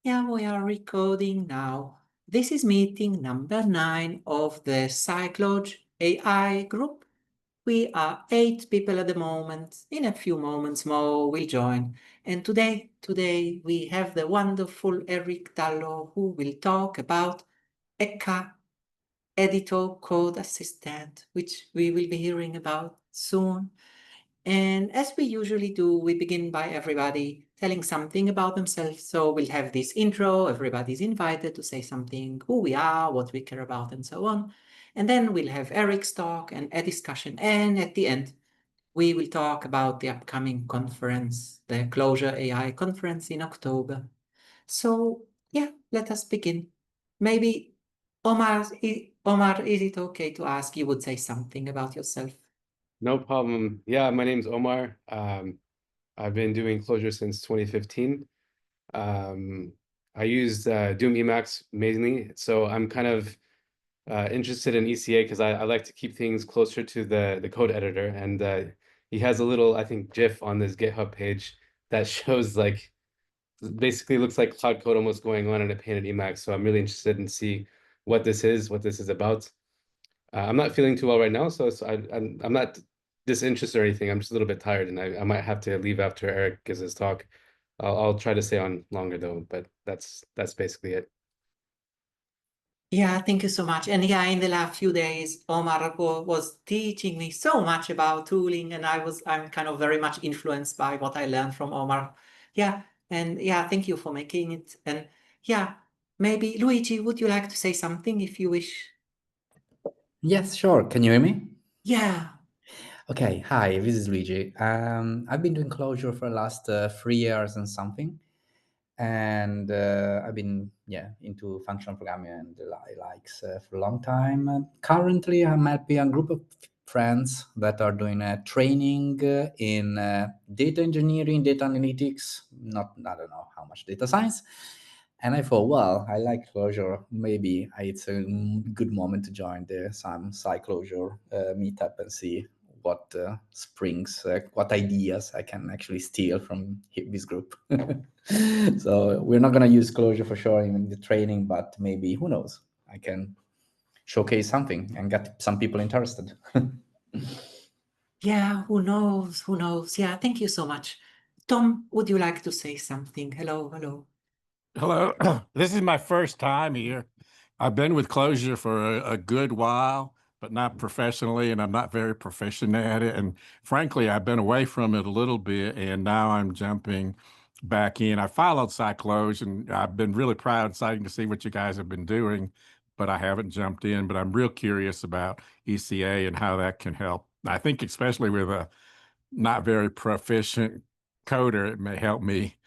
Yeah, we are recording now. This is meeting number 9 of the Scicloj AI group. We are 8 people at the moment. In a few moments more, we'll join. And today we have the wonderful Eric Dallo who will talk about ECA, Editor Code Assistant, which we will be hearing about soon. And as we usually do, we begin by everybody telling something about themselves. So we'll have this intro, everybody's invited to say something, who we are, what we care about, and so on. And then we'll have Eric's talk and a discussion. And at the end, we will talk about the upcoming conference, the Closure AI conference in October. So yeah, let us begin. Maybe Omar, Omar, is it okay to ask you would say something about yourself? No problem. Yeah, my name's Omar. I've been doing Clojure since 2015. Um, I used Doom Emacs mainly, so I'm kind of interested in ECA because I like to keep things closer to the code editor. And he has a little, I think, GIF on this GitHub page that shows like basically looks like cloud code almost going on in a painted Emacs. So I'm really interested in see what this is about. I'm not feeling too well right now, so I'm not disinterested or anything. I'm just a little bit tired, and I might have to leave after Eric gives his talk. I'll try to stay on longer though, but that's basically it. Yeah, thank you so much. And yeah, in the last few days, Omar was teaching me so much about tooling, and I'm kind of very much influenced by what I learned from Omar. Yeah, and yeah, thank you for making it. And yeah, maybe Luigi, would you like to say something if you wish? Yes, sure. Can you hear me? Yeah. Okay, hi, this is Luigi. I've been doing Clojure for the last 3 years and something. And I've been, into functional programming and the likes for a long time. Currently, I'm helping a group of friends that are doing a training in data engineering, data analytics, I don't know how much data science. And I thought, well, I like Clojure. Maybe it's a good moment to join some scicloj meetup and see what springs, what ideas I can actually steal from this group. So we're not going to use Clojure for sure in the training, but maybe, who knows, I can showcase something and get some people interested. Yeah, who knows? Who knows? Yeah, thank you so much. Tom, would you like to say something? Hello, hello. Hello. This is my first time here. I've been with Clojure for a good while, but not professionally, and I'm not very proficient at it. And frankly, I've been away from it a little bit, and now I'm jumping back in. I followed Scicloj, and I've been really proud, exciting to see what you guys have been doing, but I haven't jumped in. But I'm real curious about ECA and how that can help. I think especially with a not very proficient coder, it may help me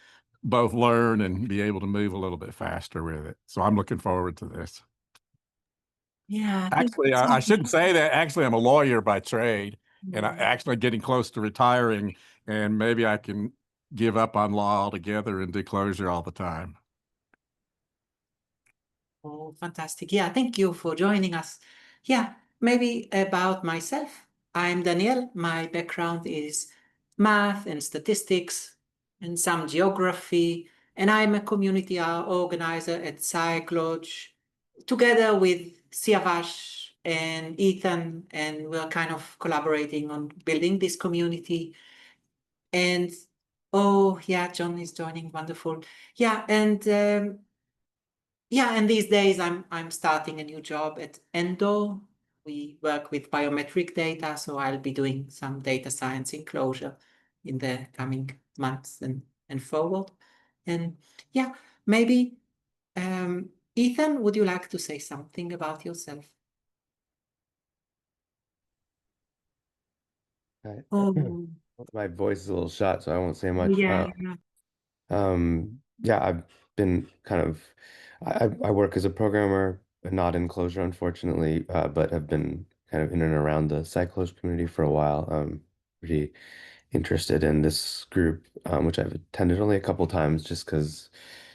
both learn and be able to move a little bit faster with it. So I'm looking forward to this. Yeah, thank you Actually, so I shouldn't much. say that. Actually, I'm a lawyer by trade, and I'm Mm. actually getting close to retiring, and maybe I can give up on law altogether and do Clojure all the time. Oh, fantastic. Yeah, thank you for joining us. Yeah, maybe about myself. I'm Daniel. My background is math and statistics and some geography, and I'm a community organizer at Scicloj together with Siavash and Ethan, and we're kind of collaborating on building this community. And oh, yeah, John is joining. Wonderful. Yeah, and these days I'm starting a new job at Endo. We work with biometric data, so I'll be doing some data science in Clojure in the coming months and forward. And yeah, maybe Ethan, would you like to say something about yourself? Right. Oh, My voice is a little shot, so I won't say much. yeah. Yeah, I've been kind of I work as a programmer, not in Clojure, unfortunately, but have been kind of in and around the Cyclones community for a while. Pretty interested in this group, which I've attended only a couple times just because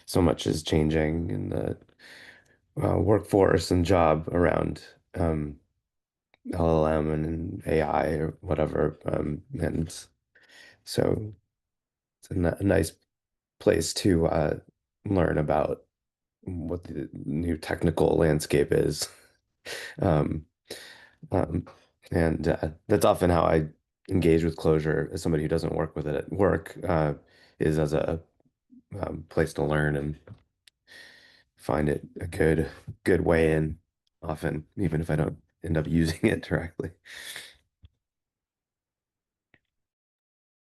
so much is changing in the workforce and job around LLM and AI or whatever. And so it's a nice place to learn about what the new technical landscape is. Um, and that's often how I engage with Clojure as somebody who doesn't work with it at work, is as a place to learn and find it a good way in, often, even if I don't end up using it directly.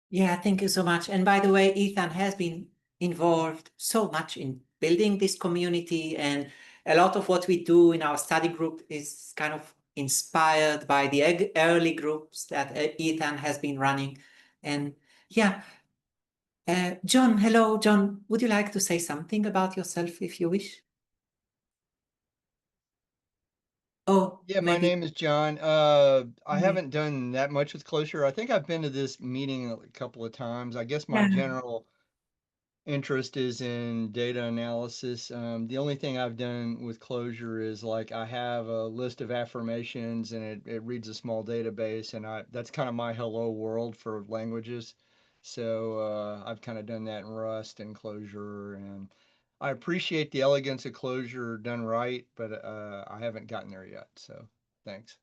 Yeah, thank you so much. And by the way, Ethan has been involved so much in building this community, and a lot of what we do in our study group is kind of inspired by the early groups that Ethan has been running. And yeah, John, hello, John. Would you like to say something about yourself if you wish? Oh, Yeah, my maybe. name is John. I haven't done that much with Clojure. I think I've been to this meeting a couple of times. I guess my Yeah. general interest is in data analysis. The only thing I've done with Clojure is like I have a list of affirmations and it reads a small database, and that's kind of my hello world for languages. So I've kind of done that in Rust and Clojure, and I appreciate the elegance of Clojure done right, but I haven't gotten there yet. So thanks.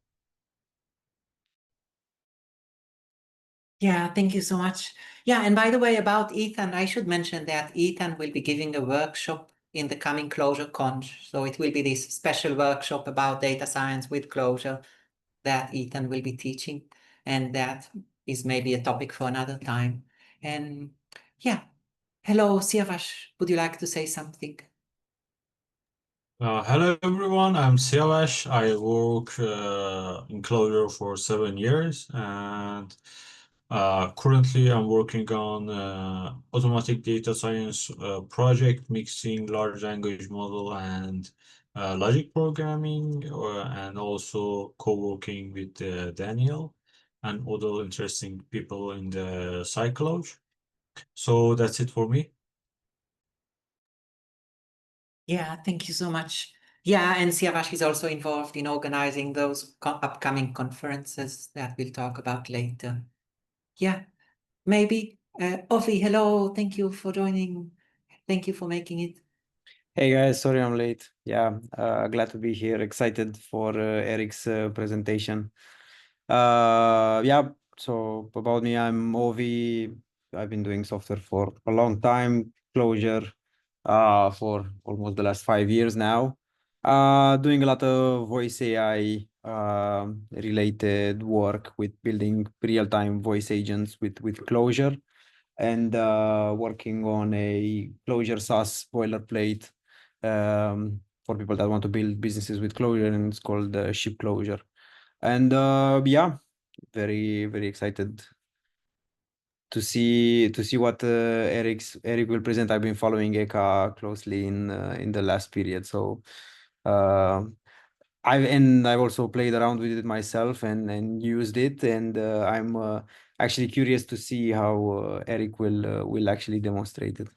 Yeah, thank you so much. Yeah, and by the way, about Ethan, I should mention that Ethan will be giving a workshop in the coming Clojure Conch. So it will be this special workshop about data science with Clojure that Ethan will be teaching. And that is maybe a topic for another time. And yeah, hello, Siavash, would you like to say something? Hello everyone, I'm Siavash. I work in Clojure for 7 years, and currently I'm working on automatic data science project mixing large language model and logic programming, and also co-working with Daniel and other interesting people in the scicloj. So that's it for me. Yeah, thank you so much. Yeah, and Siavash is also involved in organizing those upcoming conferences that we'll talk about later. Yeah, maybe. Ovi, hello, thank you for joining. Thank you for making it. Hey guys, sorry I'm late. Yeah, glad to be here. Excited for Eric's presentation. Yeah, so about me, I'm Ovi. I've been doing software for a long time, Clojure for almost the last 5 years now. Doing a lot of voice AI related work with building real-time voice agents with Clojure, and working on a Clojure SaaS boilerplate for people that want to build businesses with Clojure, and it's called Ship Clojure. And yeah, very excited to see what Eric will present. I've been following ECA closely in the last period, so I've also played around with it myself and used it, and I'm actually curious to see how Eric will actually demonstrate it.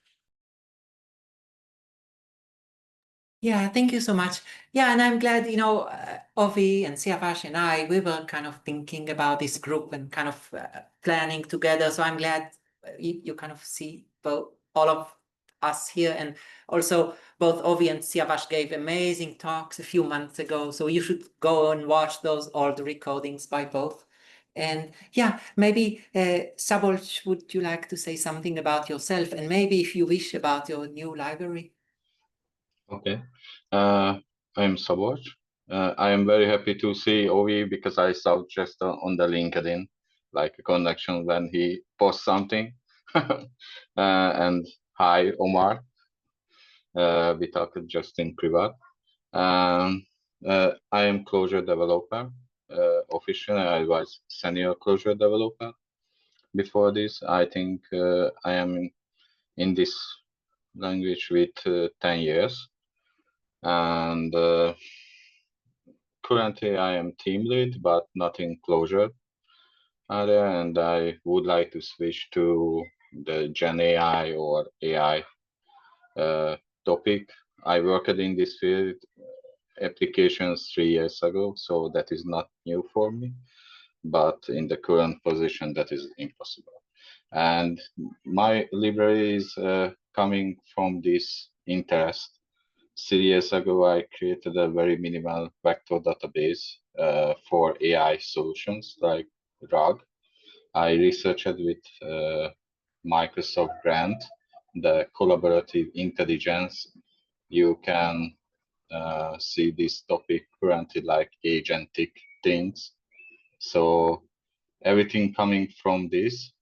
Yeah, thank you so much. Yeah, and I'm glad, Ovi and Siavash and I, we were kind of thinking about this group and kind of planning together. So I'm glad you kind of see both all of us here. And also both Ovi and Siavash gave amazing talks a few months ago. So you should go and watch those old recordings by both. And yeah, maybe Szabolcs, would you like to say something about yourself, and maybe if you wish about your new library? Okay. I'm Szabolcs. I am very happy to see Ovi because I saw just on the LinkedIn, like a connection when he posts something. And hi, Omar. We talked just in private. I am Clojure developer. Officially, I was senior Clojure developer. Before this, I think I am in this language with 10 years. And currently I am team lead, but not in Clojure area, and I would like to switch to the Gen AI or AI topic. I worked in this field applications 3 years ago, so that is not new for me, but in the current position that is impossible. And my library is coming from this interest. 3 years ago, I created a very minimal vector database for AI solutions like RAG. I researched with Microsoft Grant, the collaborative intelligence. You can see this topic currently like agentic things. So everything coming from this,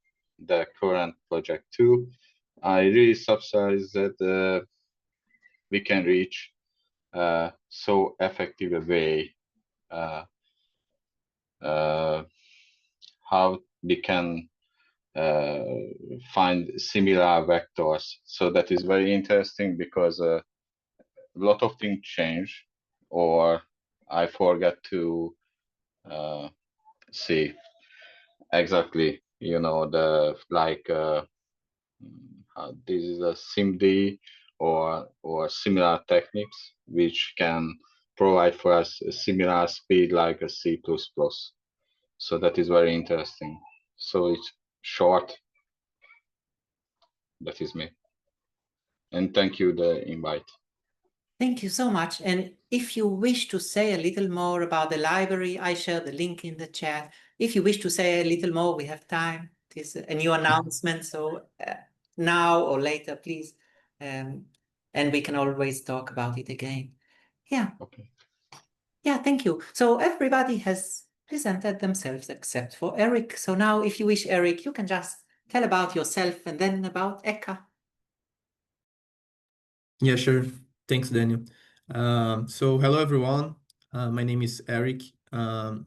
the current project too, I really subsidize that we can reach so effective a way how we can find similar vectors. So that is very interesting because a lot of things change, or I forget to see exactly, you know, the like this is a SIMD or similar techniques which can provide for us a similar speed like a C++. So that is very interesting. So it's short. That is me. And thank you the invite. Thank you so much. And if you wish to say a little more about the library, I share the link in the chat. If you wish to say a little more, we have time. It is a new announcement, so now or later, please. And we can always talk about it again. Yeah. Okay. Yeah, thank you. So everybody has presented themselves except for Eric. So now if you wish, Eric, you can just tell about yourself and then about ECA. Yeah, sure. Thanks, Daniel. So hello, everyone. My name is Eric. I'm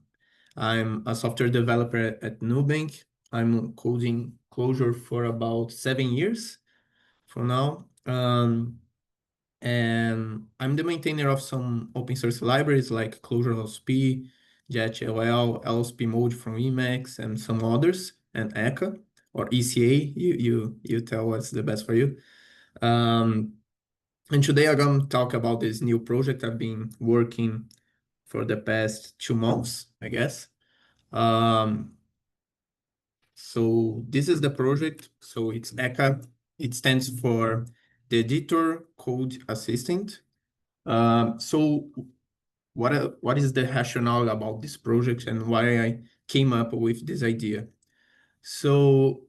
a software developer at Nubank. I'm coding Clojure for about 7 years from now. And I'm the maintainer of some open source libraries like Clojure-LSP, Jet-LL, LSP mode from Emacs, and some others, and ECA or ECA. You tell what's the best for you. And today I'm going to talk about this new project I've been working for the past 2 months, I guess. So this is the project. So it's ECA. It stands for the Editor Code Assistant. So what is the rationale about this project and why I came up with this idea? So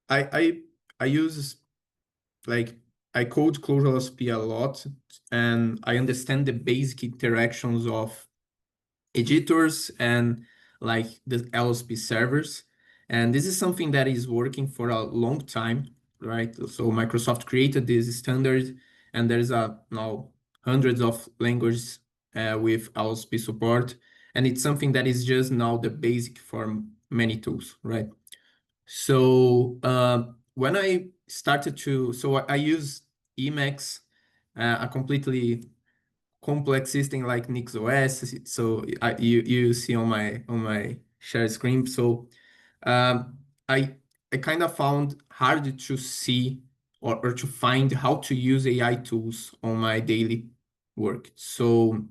I use like I code Clojure-LSP a lot, and I understand the basic interactions of editors and like the LSP servers. And this is something that is working for a long time, right? So Microsoft created this standard, and there's now hundreds of languages with LSP support. And it's something that is just now the basic for many tools, right? So when I started to, so I use Emacs, a completely complex system like NixOS. So you see on my share screen. So I kind of found hard to see or to find how to use AI tools on my daily work. So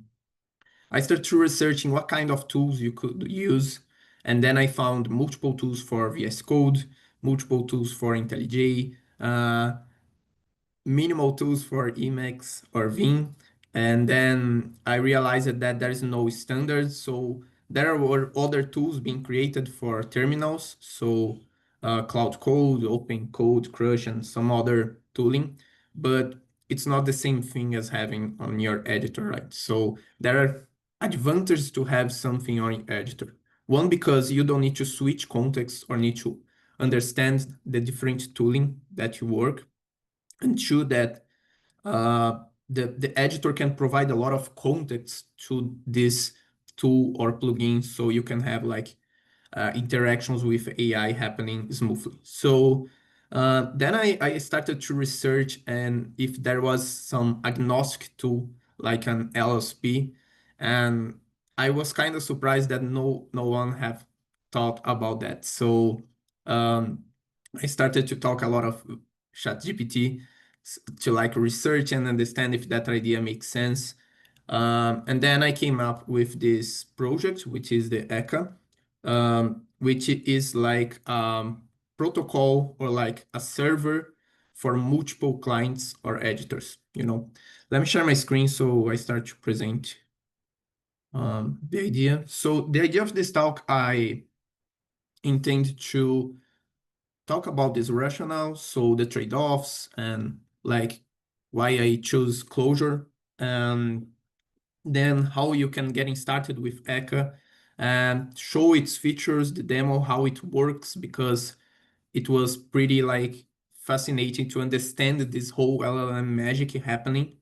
I started researching what kind of tools you could use. And then I found multiple tools for VS Code, multiple tools for IntelliJ, minimal tools for Emacs or Vim. And then I realized that there is no standard. So there were other tools being created for terminals. So Cloud Code, Open Code, Crush, and some other tooling. But it's not the same thing as having on your editor, right? So there are advantages to have something on your editor. One, because you don't need to switch context or need to understand the different tooling that you work. And two, that the editor can provide a lot of context to this tool or plugin, so you can have like interactions with AI happening smoothly. So then I started to research and if there was some agnostic tool like an LSP, and I was kind of surprised that no one have thought about that. So I started to talk a lot of ChatGPT to like research and understand if that idea makes sense. And then I came up with this project, which is the ECA, which is like protocol or like a server for multiple clients or editors, Let me share my screen so I start to present the idea. So the idea of this talk, I intend to talk about this rationale, so the trade-offs and like why I choose Clojure, and then how you can getting started with ECA and show its features, the demo, how it works, because it was pretty like fascinating to understand this whole LLM magic happening,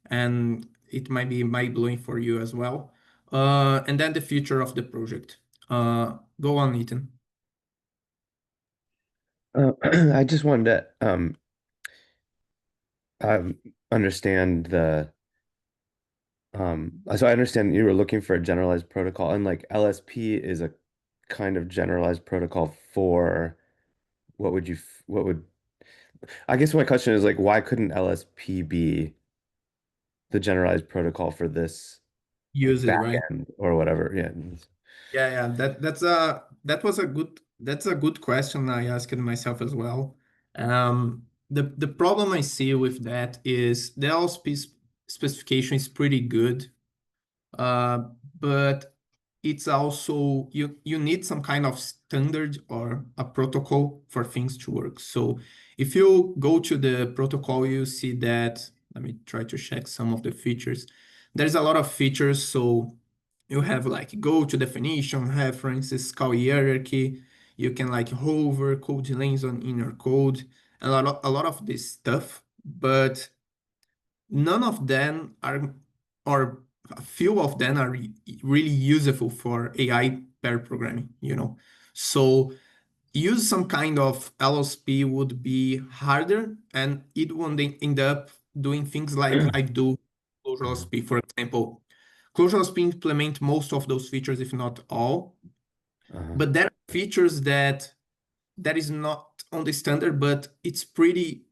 and it might be mind-blowing for you as well. And then the future of the project. Go on, Ethan. I just wanted to understand so I understand you were looking for a generalized protocol, and like LSP is a kind of generalized protocol for what would I guess my question is like, why couldn't LSP be the generalized protocol for this like Use it, right? backend or whatever? Yeah. Yeah. That's a good question I asked myself as well. The problem I see with that is the LSP specification is pretty good, but it's also you need some kind of standard or a protocol for things to work. So if you go to the protocol, you see that, let me try to check some of the features. There's a lot of features. So you have like go to definition, references, call hierarchy. You can like hover code lanes on inner code, a lot of this stuff, but none of them are, or a few of them are really useful for AI pair programming. So use some kind of LSP would be harder, and it would end up doing things like I do Clojure LSP, for example. Clojure LSP implement most of those features, if not all. But there are features that is not on the standard, but it's pretty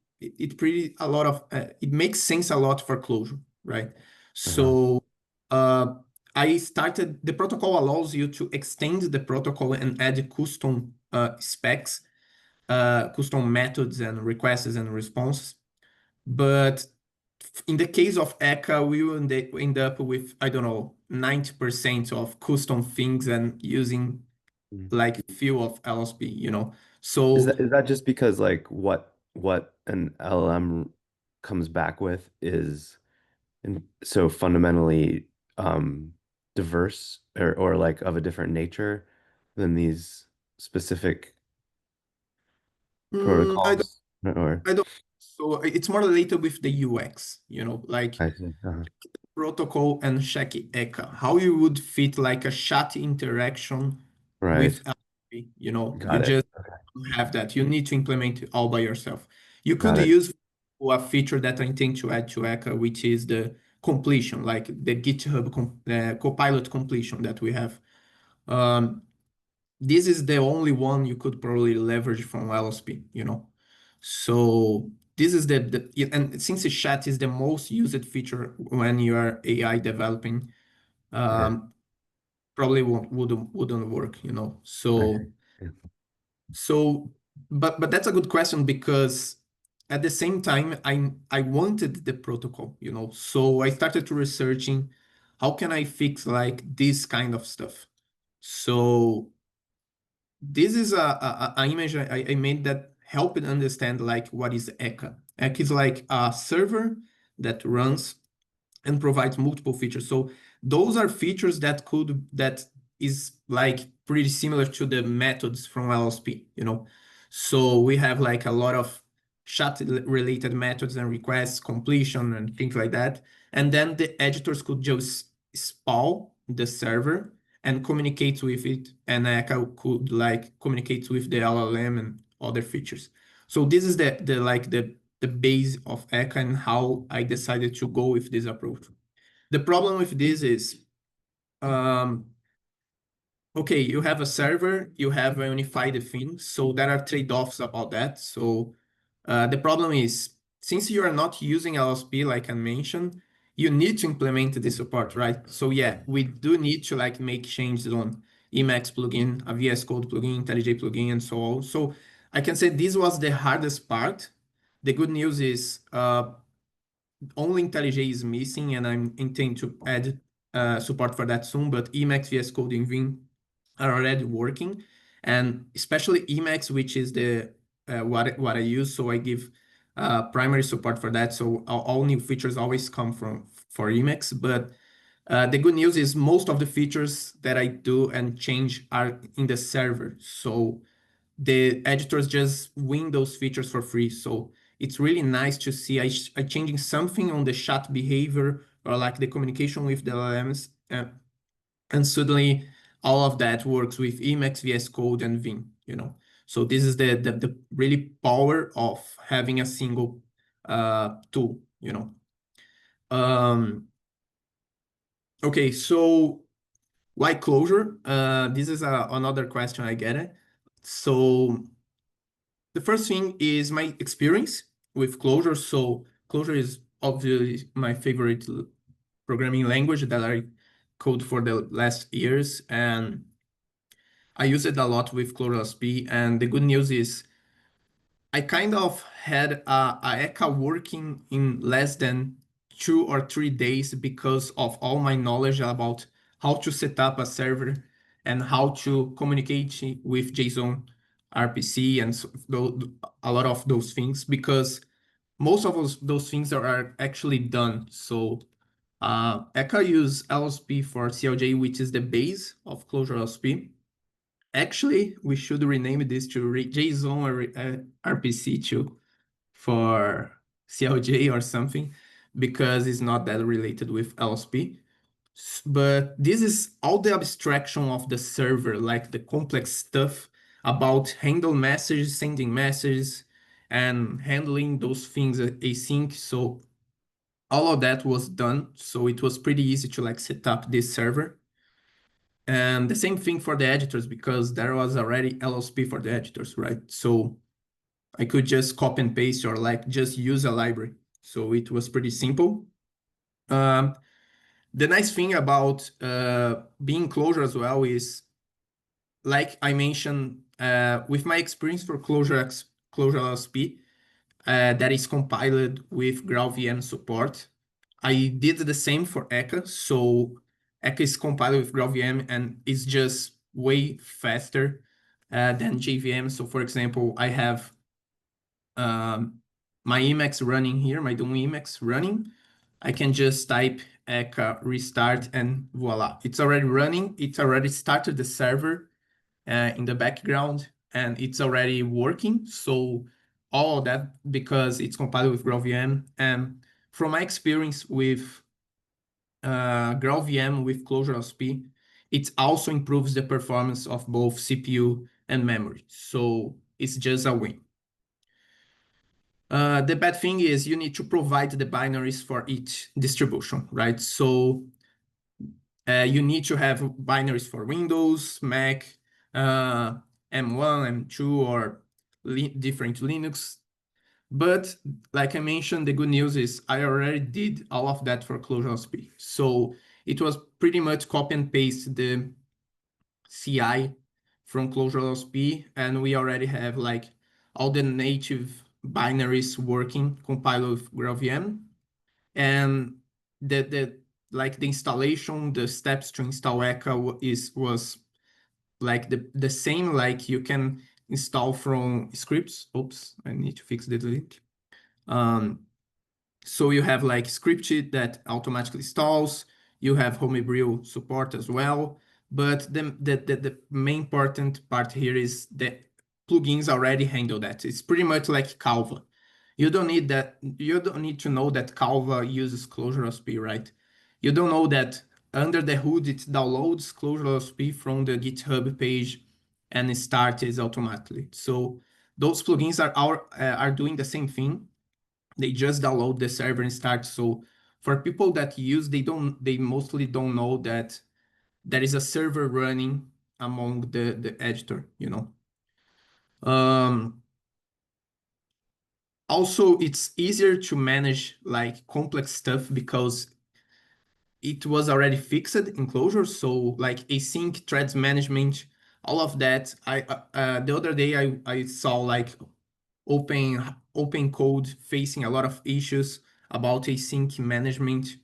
a lot of it makes sense a lot for Clojure, right? So I started, the protocol allows you to extend the protocol and add custom specs, custom methods and requests and responses. But in the case of ECA, we will end up with, I don't know, 90% of custom things and using like few of LSP. So Is that just because like what an LLM comes back with is so fundamentally diverse or like of a different nature than these specific I don't, protocols or I don't. So it's more related with the UX, like I see. protocol and check ECA, how you would fit like a chat interaction Right. with LSP, you Got it. just Okay. don't have that. You need to implement it all by yourself. You could Got it. use a feature that I intend to add to ECA, which is the completion, like the GitHub Copilot completion that we have. This is the only one you could probably leverage from LSP. So this is and since the chat is the most used feature when you are AI developing, probably wouldn't work. I see. So but that's a good question, because at the same time I wanted the protocol. So I started to researching how can I fix like this kind of stuff. So this is a image I made that helped understand like what is ECA. ECA is like a server that runs and provides multiple features. So those are features that is like pretty similar to the methods from LSP. So we have like a lot of chat related methods and requests, completion and things like that. And then the editors could just spawn the server and communicate with it, and Echo could like communicate with the LLM and other features. So this is the base of Echo and how I decided to go with this approach. The problem with this is, okay, you have a server, you have a unified thing, so there are trade-offs about that. So the problem is, since you are not using LSP, like I mentioned, you need to implement the support, right? So yeah, we do need to like make changes on Emacs plugin, a VS Code plugin, IntelliJ plugin, and so on. So I can say this was the hardest part, The good news is only IntelliJ is missing, and I intend to add support for that soon, but Emacs, VS Code, and Vim are already working, and especially Emacs, which is the what I use. So I give primary support for that. So all new features always come for Emacs. But the good news is most of the features that I do and change are in the server. So the editors just win those features for free. So it's really nice to see I changing something on the chat behavior or like the communication with the LLMs, and suddenly all of that works with Emacs, VS Code, and Vim. So this is the really power of having a single tool. Okay, so why Clojure? This is another question I get it. So the first thing is my experience with Clojure. So Clojure is obviously my favorite programming language that I code for the last years, and I use it a lot with ClojurLSP. And the good news is I kind of had a ECA working in less than 2 or 3 days because of all my knowledge about how to set up a server and how to communicate with JSON RPC and a lot of those things, because most of those things are actually done. So ECA use LSP for CLJ, which is the base of ClojurLSP. Actually, we should rename this to JSON or RPC too for CLJ or something, because it's not that related with LSP. But this is all the abstraction of the server, like the complex stuff about handle messages, sending messages, and handling those things async. So all of that was done. So it was pretty easy to like set up this server. And the same thing for the editors, because there was already LSP for the editors, right? So I could just copy and paste or like just use a library. So it was pretty simple. The nice thing about being Clojure as well is, like I mentioned, with my experience for Clojure LSP, that is compiled with GraalVM support, I did the same for ECA. So ECA is compiled with GraalVM and is just way faster than JVM. So for example, I have my Emacs running here, my Doom Emacs running. I can just type ECA restart and voila, it's already running. It's already started the server in the background and it's already working. So all of that because it's compiled with GraalVM. And from my experience with GraalVM with ClojureLSP, it also improves the performance of both CPU and memory. So it's just a win. The bad thing is you need to provide the binaries for each distribution, right? So you need to have binaries for Windows, Mac, M1, M2, or different Linux. But like I mentioned, the good news is I already did all of that for ClojureLSP. So it was pretty much copy and paste the CI from ClojureLSP, and we already have like all the native binaries working compiled with GraalVM. And the installation, the steps to install ECA was like the same, like you can install from scripts. Oops, I need to fix the delete. So you have like scripted that automatically installs. You have Homebrew support as well. But the main important part here is that plugins already handle that. It's pretty much like Calva. You don't need that. You don't need to know that Calva uses ClojureLSP, right? You don't know that under the hood it downloads ClojureLSP from the GitHub page and it starts automatically. So those plugins are doing the same thing. They just download the server and start. So for people that use, they mostly don't know that there is a server running among the editor, Also, it's easier to manage like complex stuff because it was already fixed in Clojure. So like async threads management, all of that. The other day I saw like open open code facing a lot of issues about async management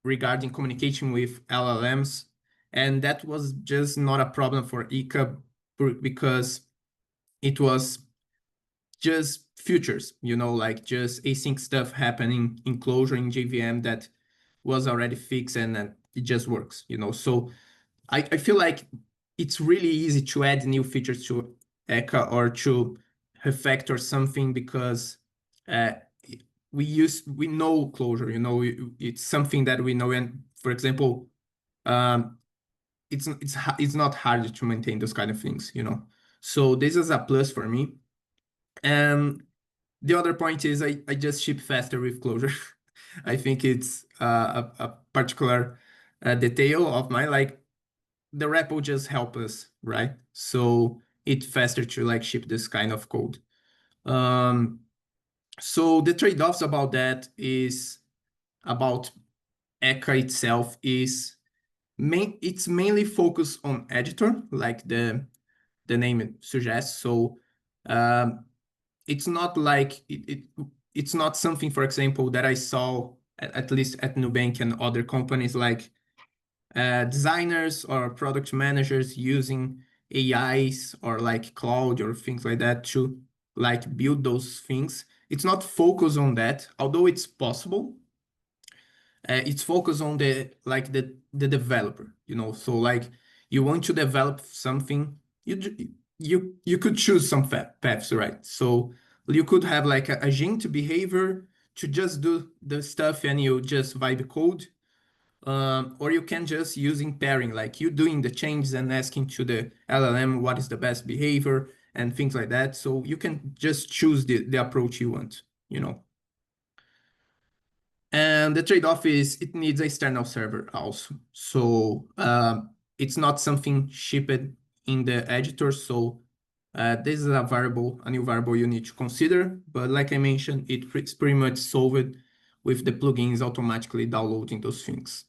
regarding communication with LLMs. And that was just not a problem for ECA because it was just futures, like just async stuff happening in Clojure in JVM that was already fixed and it just works, So I feel like it's really easy to add new features to ECA or to refactor something because we know Clojure, it's something that we know. And for example, it's not hard to maintain those kind of things, So this is a plus for me. And the other point is I just ship faster with Clojure. I think it's a particular detail of mine. Like the repo just help us, right? So it's faster to like ship this kind of code. So the trade-offs about that is about ECA itself is it's mainly focused on editor, like the name suggests. So it's not like it's not something, for example, that I saw at least at Nubank and other companies like designers or product managers using AIs or like cloud or things like that to like build those things. It's not focused on that, although it's possible. It's focused on the developer, So like you want to develop something, you could choose some paths, right? So you could have like a agent behavior to just do the stuff and you just vibe code. Or you can just using pairing, like you doing the changes and asking to the LLM what is the best behavior and things like that. So you can just choose the approach you want, And the trade-off is it needs an external server also. So it's not something shipped in the editor. So this is a new variable you need to consider. But like I mentioned, it's pretty much solved with the plugins automatically downloading those things.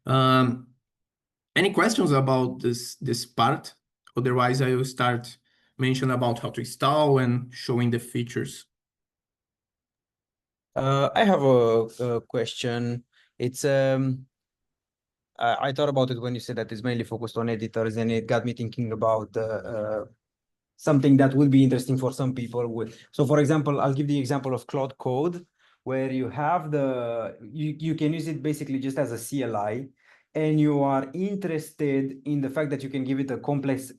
Any questions about this part? Otherwise, I will start mention about how to install and showing the features. I have a question. It's I thought about it when you said that it's mainly focused on editors, and it got me thinking about something that would be interesting for some people. So, for example, I'll give the example of Cloud Code, where you have you can use it basically just as a CLI, and you are interested in the fact that you can give it a complex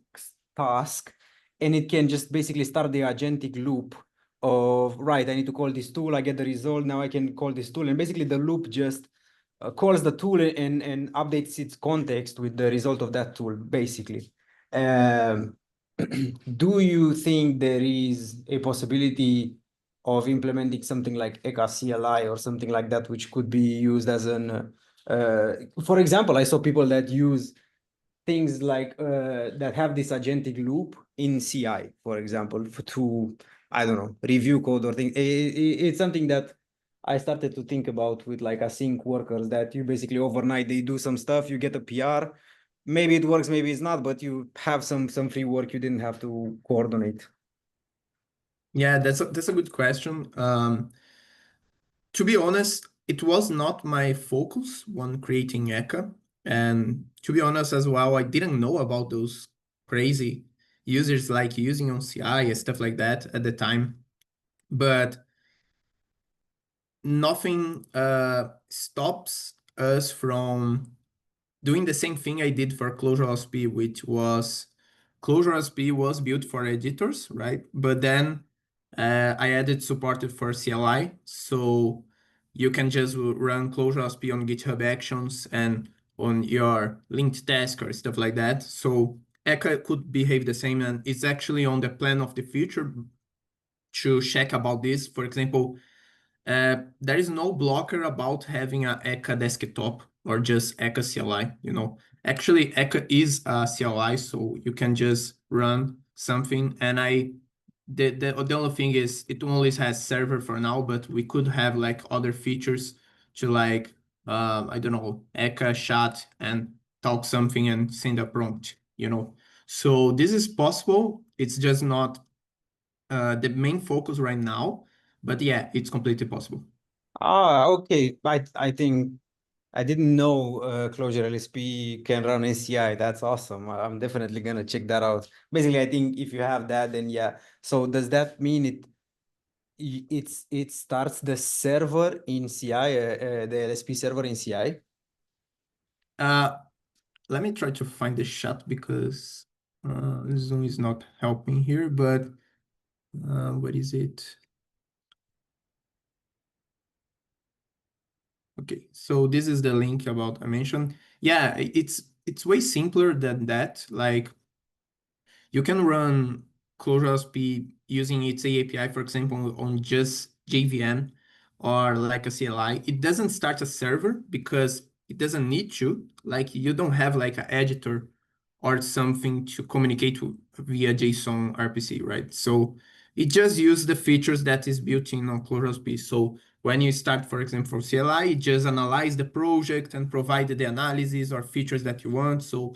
task, and it can just basically start the agentic loop of, right, I need to call this tool, I get the result, now I can call this tool, and basically the loop just calls the tool and updates its context with the result of that tool, basically. Do you think there is a possibility of implementing something like ECA CLI or something like that, which could be used as an, for example, I saw people that use things like that have this agentic loop in CI, for example, to, I don't know, review code or things. It's something that I started to think about with like async workers, that you basically overnight, they do some stuff, you get a PR, maybe it works, maybe it's not, but you have some free work you didn't have to coordinate. Yeah, that's a good question. To be honest, it was not my focus when creating ECA. And to be honest as well, I didn't know about those crazy users like using on CI and stuff like that at the time. But nothing stops us from doing the same thing I did for ClojurOSP, which was ClojurOSP was built for editors, right? But then I added supported for CLI. So you can just run ClojurOSP on GitHub Actions and on your linked task or stuff like that. So ECA could behave the same, and it's actually on the plan of the future to check about this. For example, there is no blocker about having a ECA desktop or just ECA CLI, Actually, ECA is a CLI, so you can just run something. And the only thing is it only has server for now, but we could have like other features to like, I don't know, ECA chat and talk something and send a prompt, So this is possible. It's just not the main focus right now, but yeah, it's completely possible. Okay. I think I didn't know Clojure LSP can run ACI. That's awesome. I'm definitely gonna check that out. Basically, I think if you have that, then yeah. So does that mean it starts the server in CI, the LSP server in CI? Let me try to find the chat because Zoom is not helping here, but what is it? Okay, so this is the link about I mentioned. Yeah, it's way simpler than that. Like you can run ClojureLSP using its API, for example, on just JVM or like a CLI. It doesn't start a server because it doesn't need to. Like you don't have like an editor or something to communicate via JSON RPC, right? So it just uses the features that is built in on ClojureLSP. So when you start, for example, for CLI, it just analyze the project and provide the analysis or features that you want. So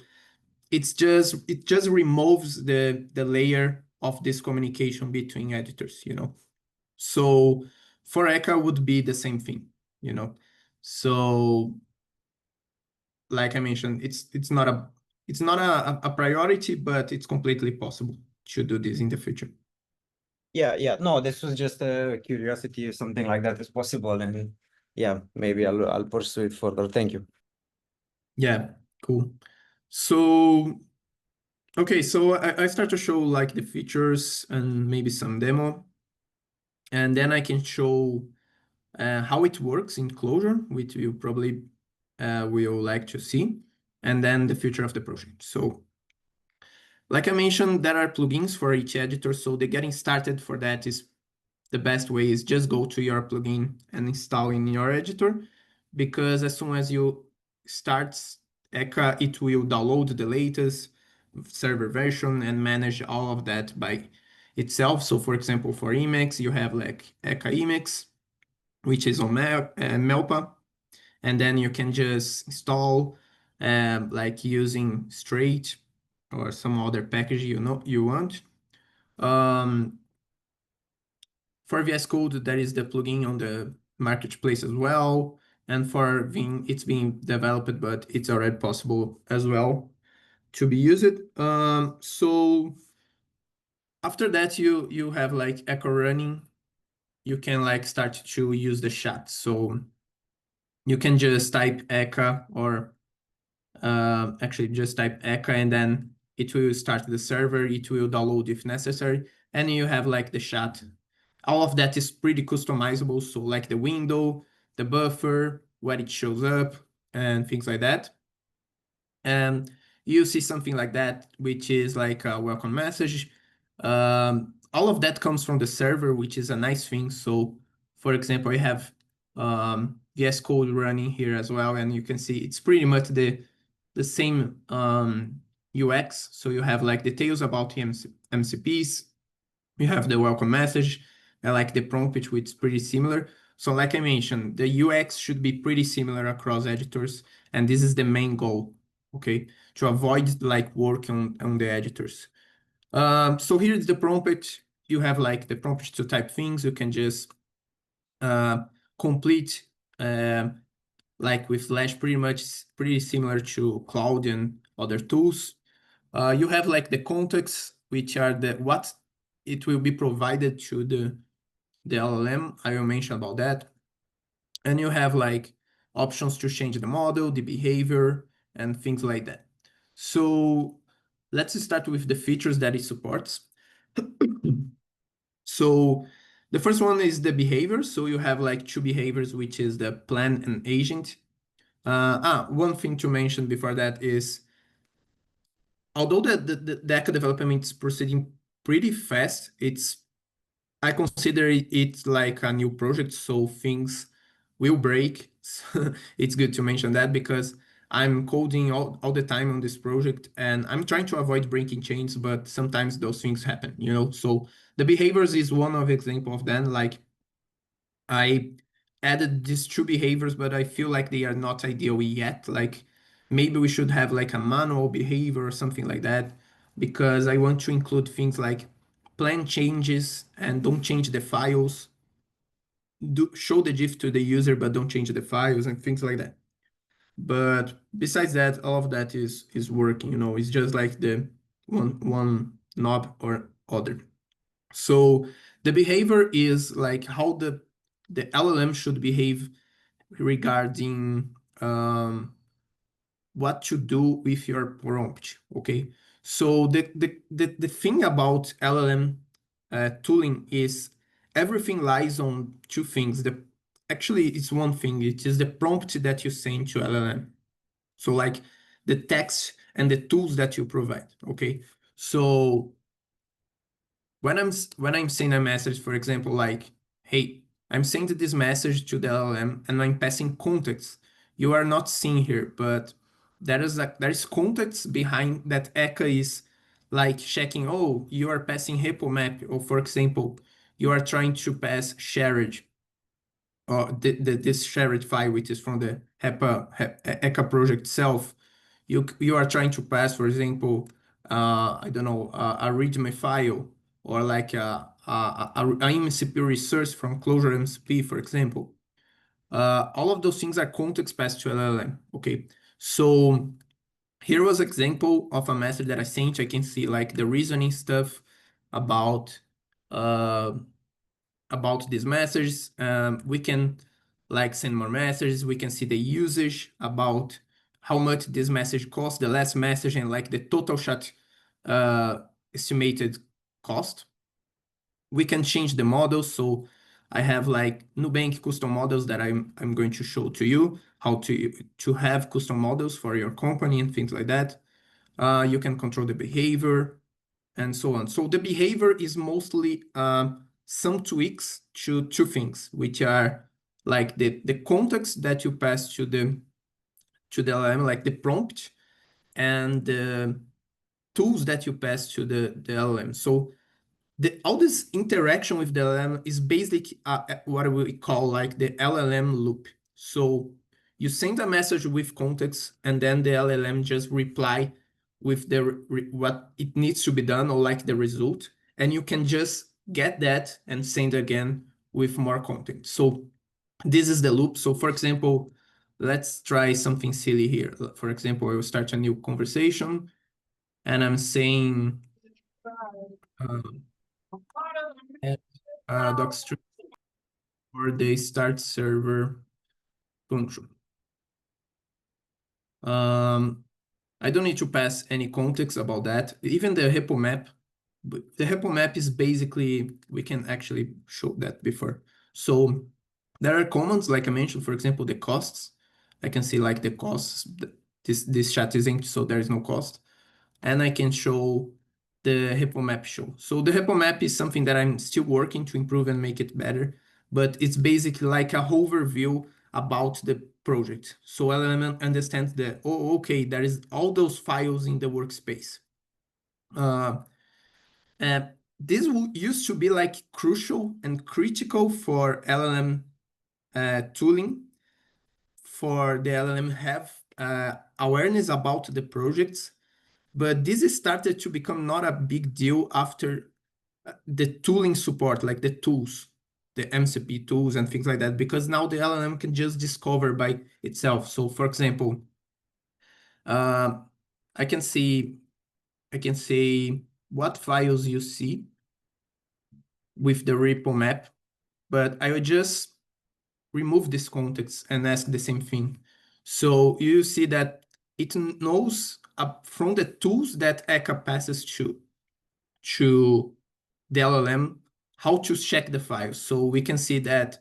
it just removes the layer of this communication between editors, you know. So for ECA would be the same thing, you know. So like I mentioned, it's not a priority, but it's completely possible to do this in the future. Yeah. No, this was just a curiosity if something like that is possible, and yeah, maybe I'll pursue it further. Thank you. Yeah, cool. So okay, so I start to show like the features and maybe some demo, and then I can show how it works in Clojure, which you probably will like to see, and then the future of the project. So like I mentioned, there are plugins for each editor, so the getting started for that is the best way is just go to your plugin and install in your editor, because as soon as you start ECA, it will download the latest server version and manage all of that by itself. So for example, for Emacs, you have like ECA Emacs, which is on Melpa, and then you can just install like using straight or some other package you want. For VS Code, there is the plugin on the marketplace as well. And for Vim, it's being developed, but it's already possible as well to be used. So after that, you have like Echo running. You can like start to use the chat. So you can just type Echo or actually just type ECA and then it will start the server, it will download if necessary, and you have like the chat. All of that is pretty customizable, so like the window, the buffer, where it shows up, and things like that. And you see something like that, which is like a welcome message. All of that comes from the server, which is a nice thing. So for example, I have VS Code running here as well, and you can see it's pretty much the same UX. So you have like details about the MCPs, you have the welcome message, and like the prompt, which is pretty similar. So like I mentioned, the UX should be pretty similar across editors, and this is the main goal, okay? To avoid like work on the editors. So here's the prompt. You have like the prompt to type things. You can just complete like with Flash, pretty similar to Cloud and other tools. You have like the contexts, which are what it will be provided to the LLM. I will mention about that. And you have like options to change the model, the behavior, and things like that. So let's start with the features that it supports. So the first one is the behavior. So you have like two behaviors, which is the plan and agent. One thing to mention before that is, although the ECA development is proceeding pretty fast, I consider it like a new project, so things will break. It's good to mention that because I'm coding all the time on this project and I'm trying to avoid breaking chains, but sometimes those things happen, you know? So the behaviors is one of example of them. Like I added these two behaviors, but I feel like they are not ideal yet. Like maybe we should have like a manual behavior or something like that, because I want to include things like plan changes and don't change the files. Show the GIF to the user, but don't change the files and things like that. But besides that, all of that is working. It's just like the one knob or other. So the behavior is like how the LLM should behave regarding what to do with your prompt. Okay. So the thing about LLM tooling is everything lies on two things. Actually, it's one thing. It is the prompt that you send to LLM. So like the text and the tools that you provide. Okay. So when I'm sending a message, for example, like, hey, I'm sending this message to the LLM and I'm passing context. You are not seeing here, but there is context behind that ECA is like checking, oh, you are passing repo map, or for example, you are trying to pass shared or this shared file, which is from the ECA project itself. You are trying to pass, for example, I don't know, a README file or like a MCP resource from Clojure MCP, for example. All of those things are context passed to LLM. Okay, so here was example of a message that I sent. I can see like the reasoning stuff about uh, this message. We can like send more messages. We can see the usage about how much this message costs, the last message, and like the total chat estimated cost. We can change the models. So I have like Nubank custom models that I'm going to show to you how to have custom models for your company and things like that. You can control the behavior and so on. So the behavior is mostly some tweaks to two things, which are like the context that you pass to the LLM, like the prompt, and the tools that you pass to the LLM. So all this interaction with the LLM is basically what we call like the LLM loop. So you send a message with context, and then the LLM just reply with what it needs to be done or like the result, and you can just get that and send again with more content. So this is the loop. So for example, let's try something silly here. For example, I will start a new conversation, and I'm saying docstring for the start server function. I don't need to pass any context about that. Even the repo map, the repo map is basically, we can actually show that before. So there are commands, like I mentioned, for example, the costs. I can see like the costs, this chat is empty, so there is no cost. And I can show the repo map show. So the repo map is something that I'm still working to improve and make it better, but it's basically like a overview about the project. So LLM understands that, oh, okay, there is all those files in the workspace. This used to be like crucial and critical for LLM tooling, for the LLM have awareness about the projects, but this started to become not a big deal after the tooling support, like the tools, the MCP tools and things like that, because now the LLM can just discover by itself. So for example, I can say what files you see with the repo map, but I would just remove this context and ask the same thing. So you see that it knows from the tools that ECA passes to the LLM how to check the files. So we can see that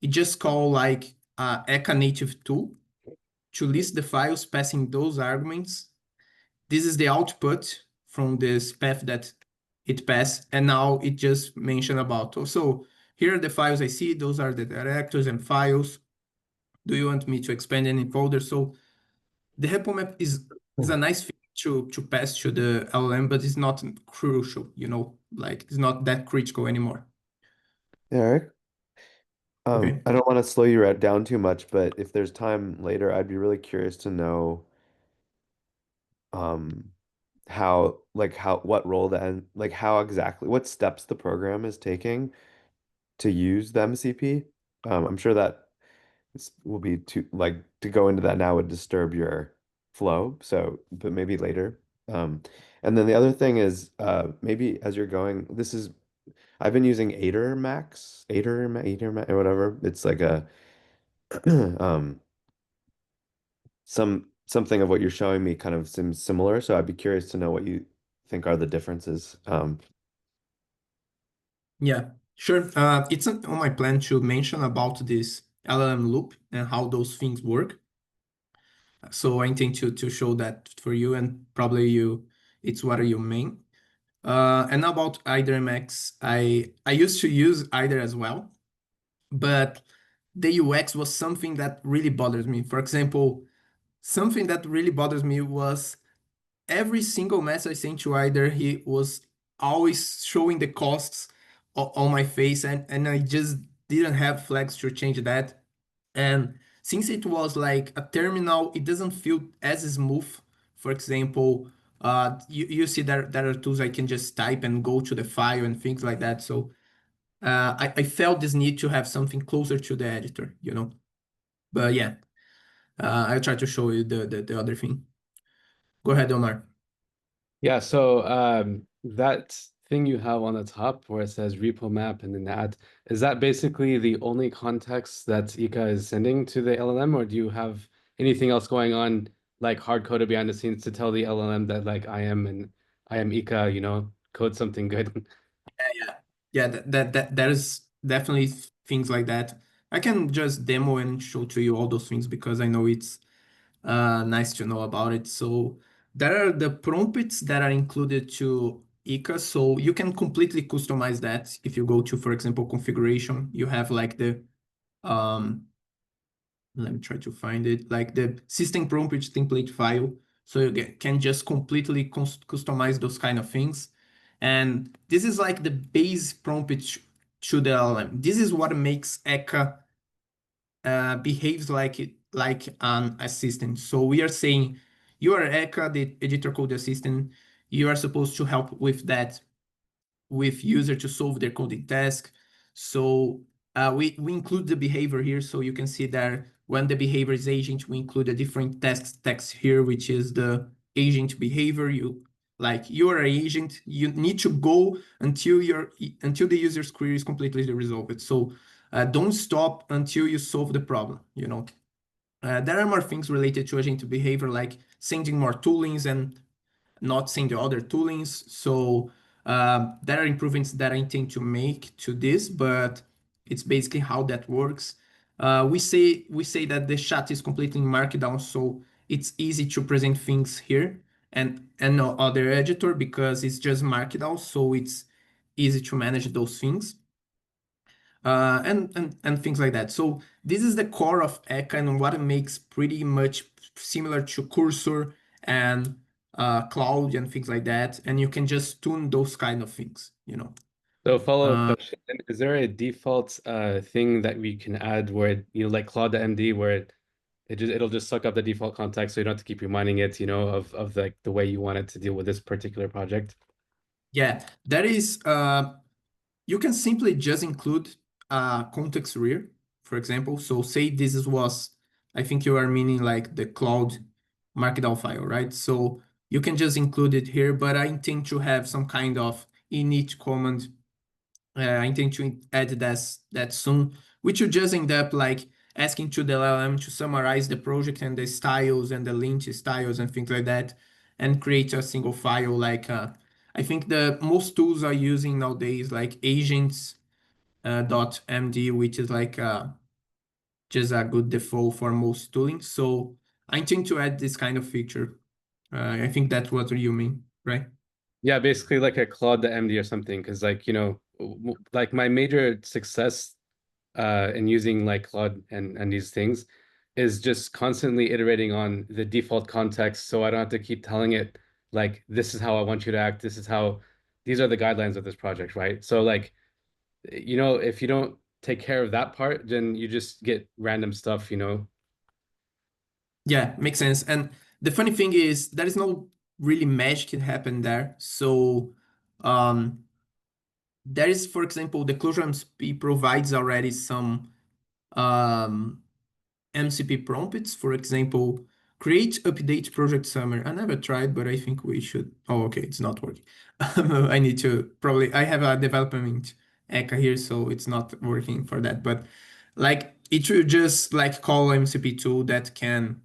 it just call like ECA native tool to list the files passing those arguments. This is the output from this path that it passed, and now it just mentioned about, oh, so here are the files I see, those are the directories and files. Do you want me to expand any folder? So the repo map is a nice thing to pass to the LLM, but it's not crucial, like it's not that critical anymore. Eric, Okay. I don't want to slow you down too much, but if there's time later, I'd be really curious to know, um, what role then, like how exactly, what steps the program is taking to use the MCP. I'm sure that will be too, like, to go into that now would disturb your flow. So, but maybe later. And then the other thing is, maybe as you're going, I've been using Aider Max, or whatever. It's like a, um, something of what you're showing me kind of seems similar. So I'd be curious to know what you think are the differences. Yeah, sure. It's on my plan to mention about this LLM loop and how those things work. So I intend to show that for you, and probably it's what you mean. And about Eider MX, I used to use Eider as well, but the UX was something that really bothers me. For example, something that really bothers me was every single message I sent to Eider, he was always showing the costs on my face, and I just didn't have flags to change that. And since it was like a terminal, it doesn't feel as smooth. For example, you see there are tools I can just type and go to the file and things like that. So I felt this need to have something closer to the editor, you know. But yeah, I'll try to show you the other thing. Go ahead, Omar. Yeah, so that thing you have on the top where it says repo map and then that, is that basically the only context that ECA is sending to the LLM, or do you have anything else going on, like hard coded behind the scenes to tell the LLM that like I am ECA, code something good? Yeah, there's definitely things like that. I can just demo and show to you all those things because I know it's nice to know about it. So there are the prompts that are included to ECA. So you can completely customize that. If you go to, for example, configuration, you have like um, let me try to find it, like the system prompt template file. So you can just completely customize those kind of things. And this is like the base prompt to the LLM. This is what makes ECA behaves like an assistant. So we are saying you are ECA, the editor code assistant. You are supposed to help with that, with user to solve their coding task. So we include the behavior here. So you can see that when the behavior is agent, we include a different text here, which is the agent behavior. You are an agent, you need to go until the user's query is completely resolved. So don't stop until you solve the problem, you know. There are more things related to agent behavior, like sending more toolings and not seeing the other toolings. So there are improvements that I intend to make to this, but it's basically how that works. We say that the chat is completely in Markdown, so it's easy to present things here and no other editor because it's just Markdown, so it's easy to manage those things. And things like that. So this is the core of ECA and what it makes pretty much similar to Cursor and Cloud and things like that. And you can just tune those kind of things, you know. So follow-up question, is there a default thing that we can add where like Claude the MD where it'll just suck up the default context so you don't have to keep reminding it, of like the way you want it to deal with this particular project? Yeah, that is you can simply just include context rear, for example. So say I think you are meaning like the Cloud Markdown file, right? So you can just include it here, but I intend to have some kind of init command. I intend to add that soon, which will just end up like asking to the LLM to summarize the project and the styles and the lint styles and things like that, and create a single file. Like I think the most tools are using nowadays like agents .md, which is like just a good default for most tooling. So I intend to add this kind of feature. I think that's what you mean, right? Yeah, basically like a Claude the MD or something, because like, like my major success in using like Claude and these things is just constantly iterating on the default context so I don't have to keep telling it like this is how I want you to act, these are the guidelines of this project, right? So like, if you don't take care of that part, then you just get random stuff. Yeah, makes sense. And the funny thing is there is no really magic happen there. So there is, for example, the Clojure MCP provides already some MCP prompts. For example, create update project summary. I never tried, but I think we should. Oh, okay, it's not working. I need to probably, I have a development ECA here, so it's not working for that. But like it will just like call MCP tool that can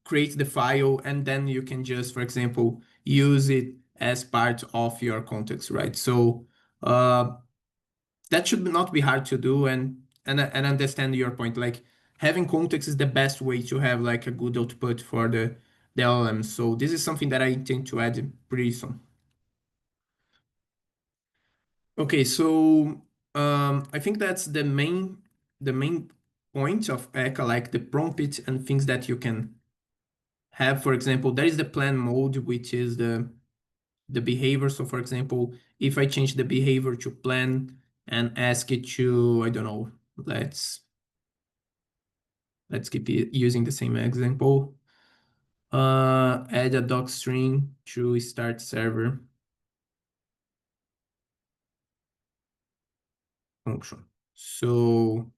create the file, and then you can just, for example, use it as part of your context, right? So that should not be hard to do, and understand your point. Like having context is the best way to have like a good output for the LLM. So this is something that I intend to add pretty soon. Okay, so I think that's the main point of ECA, like the prompt and things that you can have. For example, there is the plan mode, which is the behavior. So for example, if I change the behavior to plan and ask it to, I don't know, let's keep using the same example. Add a doc string to start server function. So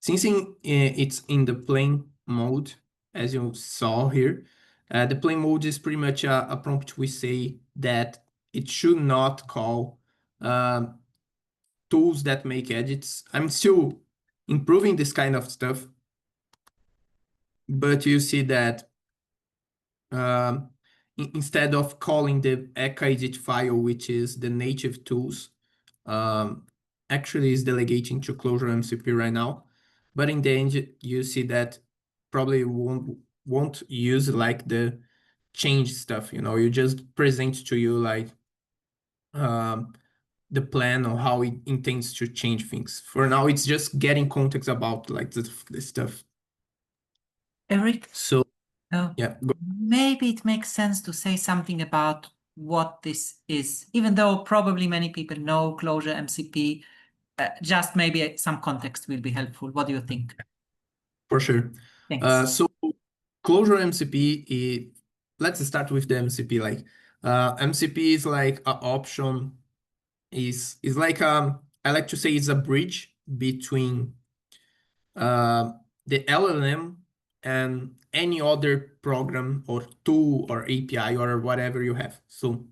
since it's in the plain mode, as you saw here, the plain mode is pretty much a prompt. We say that it should not call tools that make edits. I'm still improving this kind of stuff, but you see that instead of calling the ECA edit file, which is the native tools, actually is delegating to Clojure MCP right now. But in the end, you see that probably won't use like the change stuff. You just present to you like the plan or how it intends to change things. For now, it's just getting context about like the stuff. Eric, So yeah, maybe it makes sense to say something about what this is, even though probably many people know Clojure MCP. Just maybe some context will be helpful. What do you think? For sure. Thanks. So Clojure MCP, let's start with the MCP. Like MCP is like an option. Is like I like to say it's a bridge between the LLM and any other program or tool or API or whatever you have. So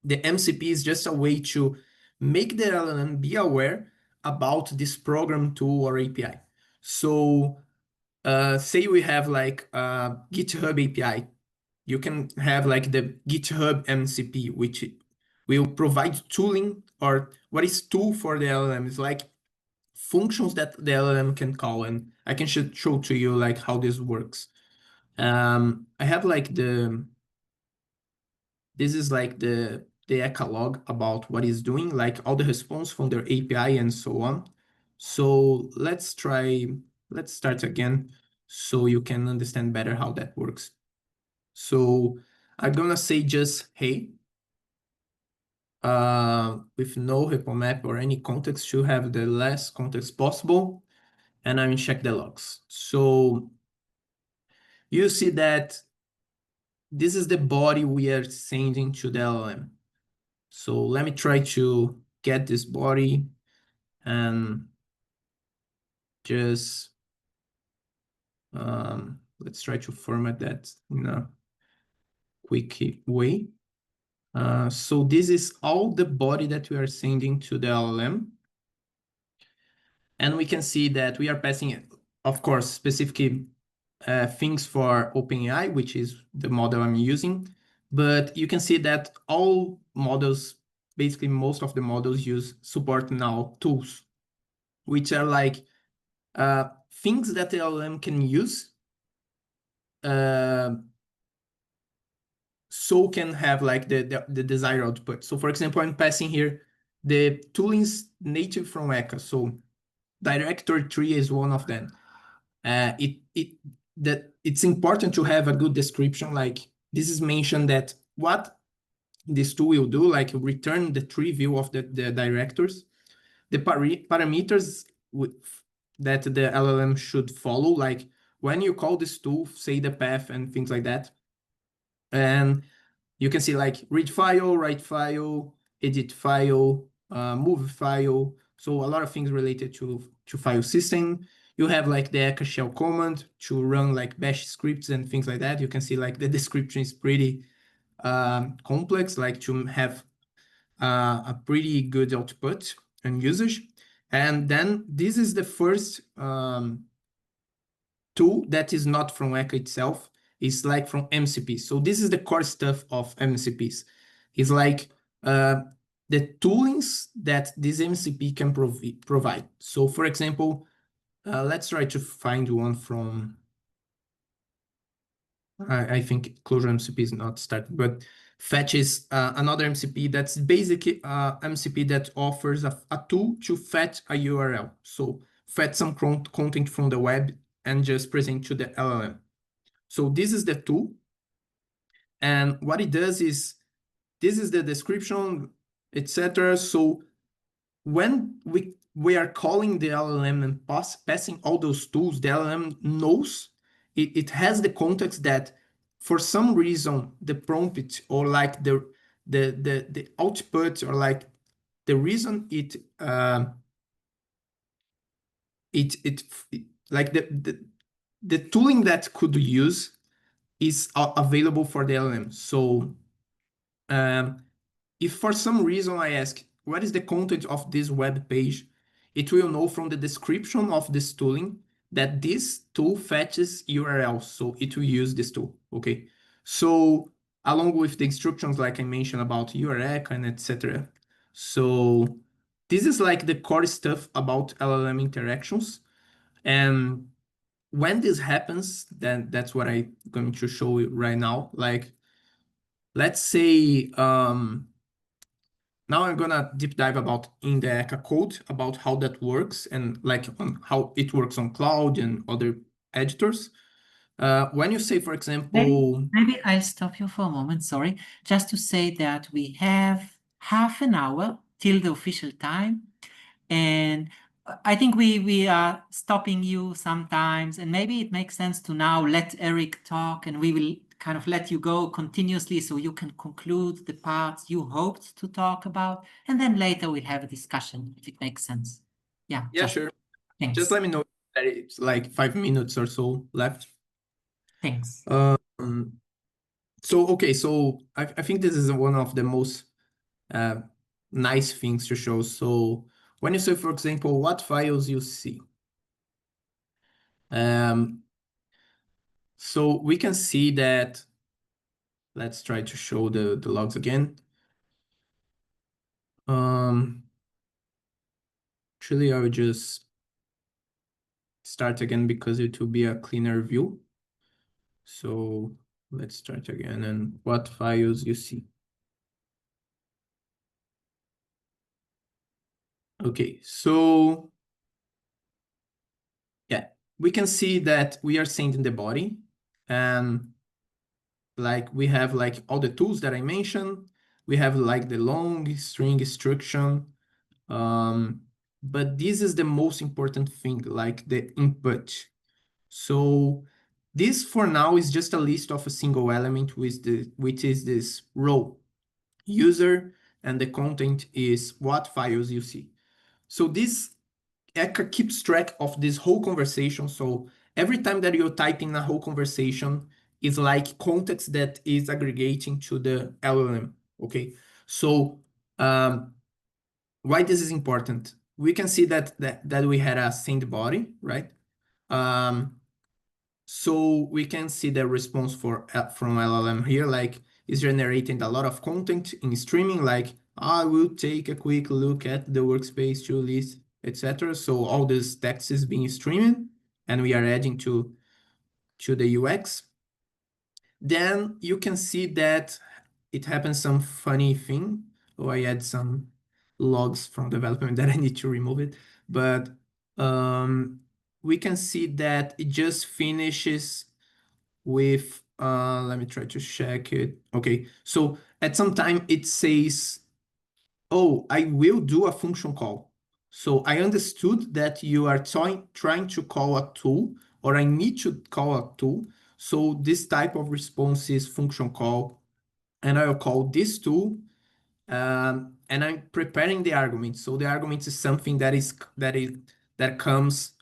the MCP is just a way to make the LLM be aware about this program, tool, or API. So say we have like a GitHub API. You can have like the GitHub MCP, which will provide tooling, or what is tool for the LLM is like functions that the LLM can call, and I can show to you like how this works. I have like this is like the ECA log about what it's doing, like all the response from their API and so on. So let's start again so you can understand better how that works. So I'm gonna say just hey, with no repo map or any context to have the less context possible, and I'm check the logs. So you see that this is the body we are sending to the LLM. So let me try to get this body and just let's try to format that in a quick way. So this is all the body that we are sending to the LLM. And we can see that we are passing it, of course, specific things for OpenAI, which is the model I'm using. But you can see that all models, basically most of the models support now tools, which are like things that the LLM can use so can have like the desired output. So for example, I'm passing here the toolings native from ECA. So directory tree is one of them. It's important to have a good description. Like this is mentioned that what this tool will do, like return the tree view of the directors, the parameters that the LLM should follow, like when you call this tool, say the path and things like that, and you can see like read file, write file, edit file, move file. So a lot of things related to file system. You have like the ECA shell command to run like bash scripts and things like that. You can see like the description is pretty complex, like to have a pretty good output and usage. And then this is the first tool that is not from ECA itself. It's like from MCP. So this is the core stuff of MCPs. It's like the toolings that this MCP can provide. So for example, let's try to find one from, I think Clojure MCP is not started, but Fetch is another MCP that's basically MCP that offers a tool to fetch a URL. So fetch some content from the web and just present to the LLM. So this is the tool. And what it does is, this is the description, etc. So when we are calling the LLM and passing all those tools, the LLM knows, it has the context that for some reason the prompt or like the output or like the reason it like the tooling that could use is available for the LLM. So if for some reason I ask, what is the content of this web page? It will know from the description of this tooling that this tool fetches URLs, so it will use this tool, okay? So along with the instructions like I mentioned about URL and etc. So this is like the core stuff about LLM interactions. And when this happens, then that's what I'm going to show you right now. Like, let's say, now I'm gonna deep dive about in the ECA code about how that works and like on how it works on cloud and other editors. When you say, for example, Maybe I'll stop you for a moment, sorry, just to say that we have half an hour till the official time. And I think we are stopping you sometimes, and maybe it makes sense to now let Eric talk, and we will kind of let you go continuously so you can conclude the parts you hoped to talk about, and then later we'll have a discussion if it makes sense. Yeah, yeah, sure. Thanks. Just let me know that it's like 5 minutes or so left. Thanks. So, okay, so I think this is one of the most nice things to show. So when you say, for example, what files you see, so we can see that, let's try to show the logs again. Actually, I will just start again because it will be a cleaner view. So let's start again and what files you see. Okay, so yeah, we can see that we are sending the body and like we have like all the tools that I mentioned. We have like the long string instruction. But this is the most important thing, like the input. So this for now is just a list of a single element which is this row user, and the content is what files you see. So this ECA keeps track of this whole conversation. So every time that you're typing a whole conversation is like context that is aggregating to the LLM. Okay, so why this is important? We can see that we had a send body, right? So we can see the response from LLM here, like is generating a lot of content in streaming, like I will take a quick look at the workspace to list, etc. So all this text is being streamed and we are adding to the UX. Then you can see that it happens some funny thing. Oh, I add some logs from development that I need to remove it. But we can see that it just finishes with, let me try to check it. Okay, so at some time it says, oh, I will do a function call. So I understood that you are trying to call a tool or I need to call a tool. So this type of response is function call, and I'll call this tool, and I'm preparing the argument. So the argument is something that comes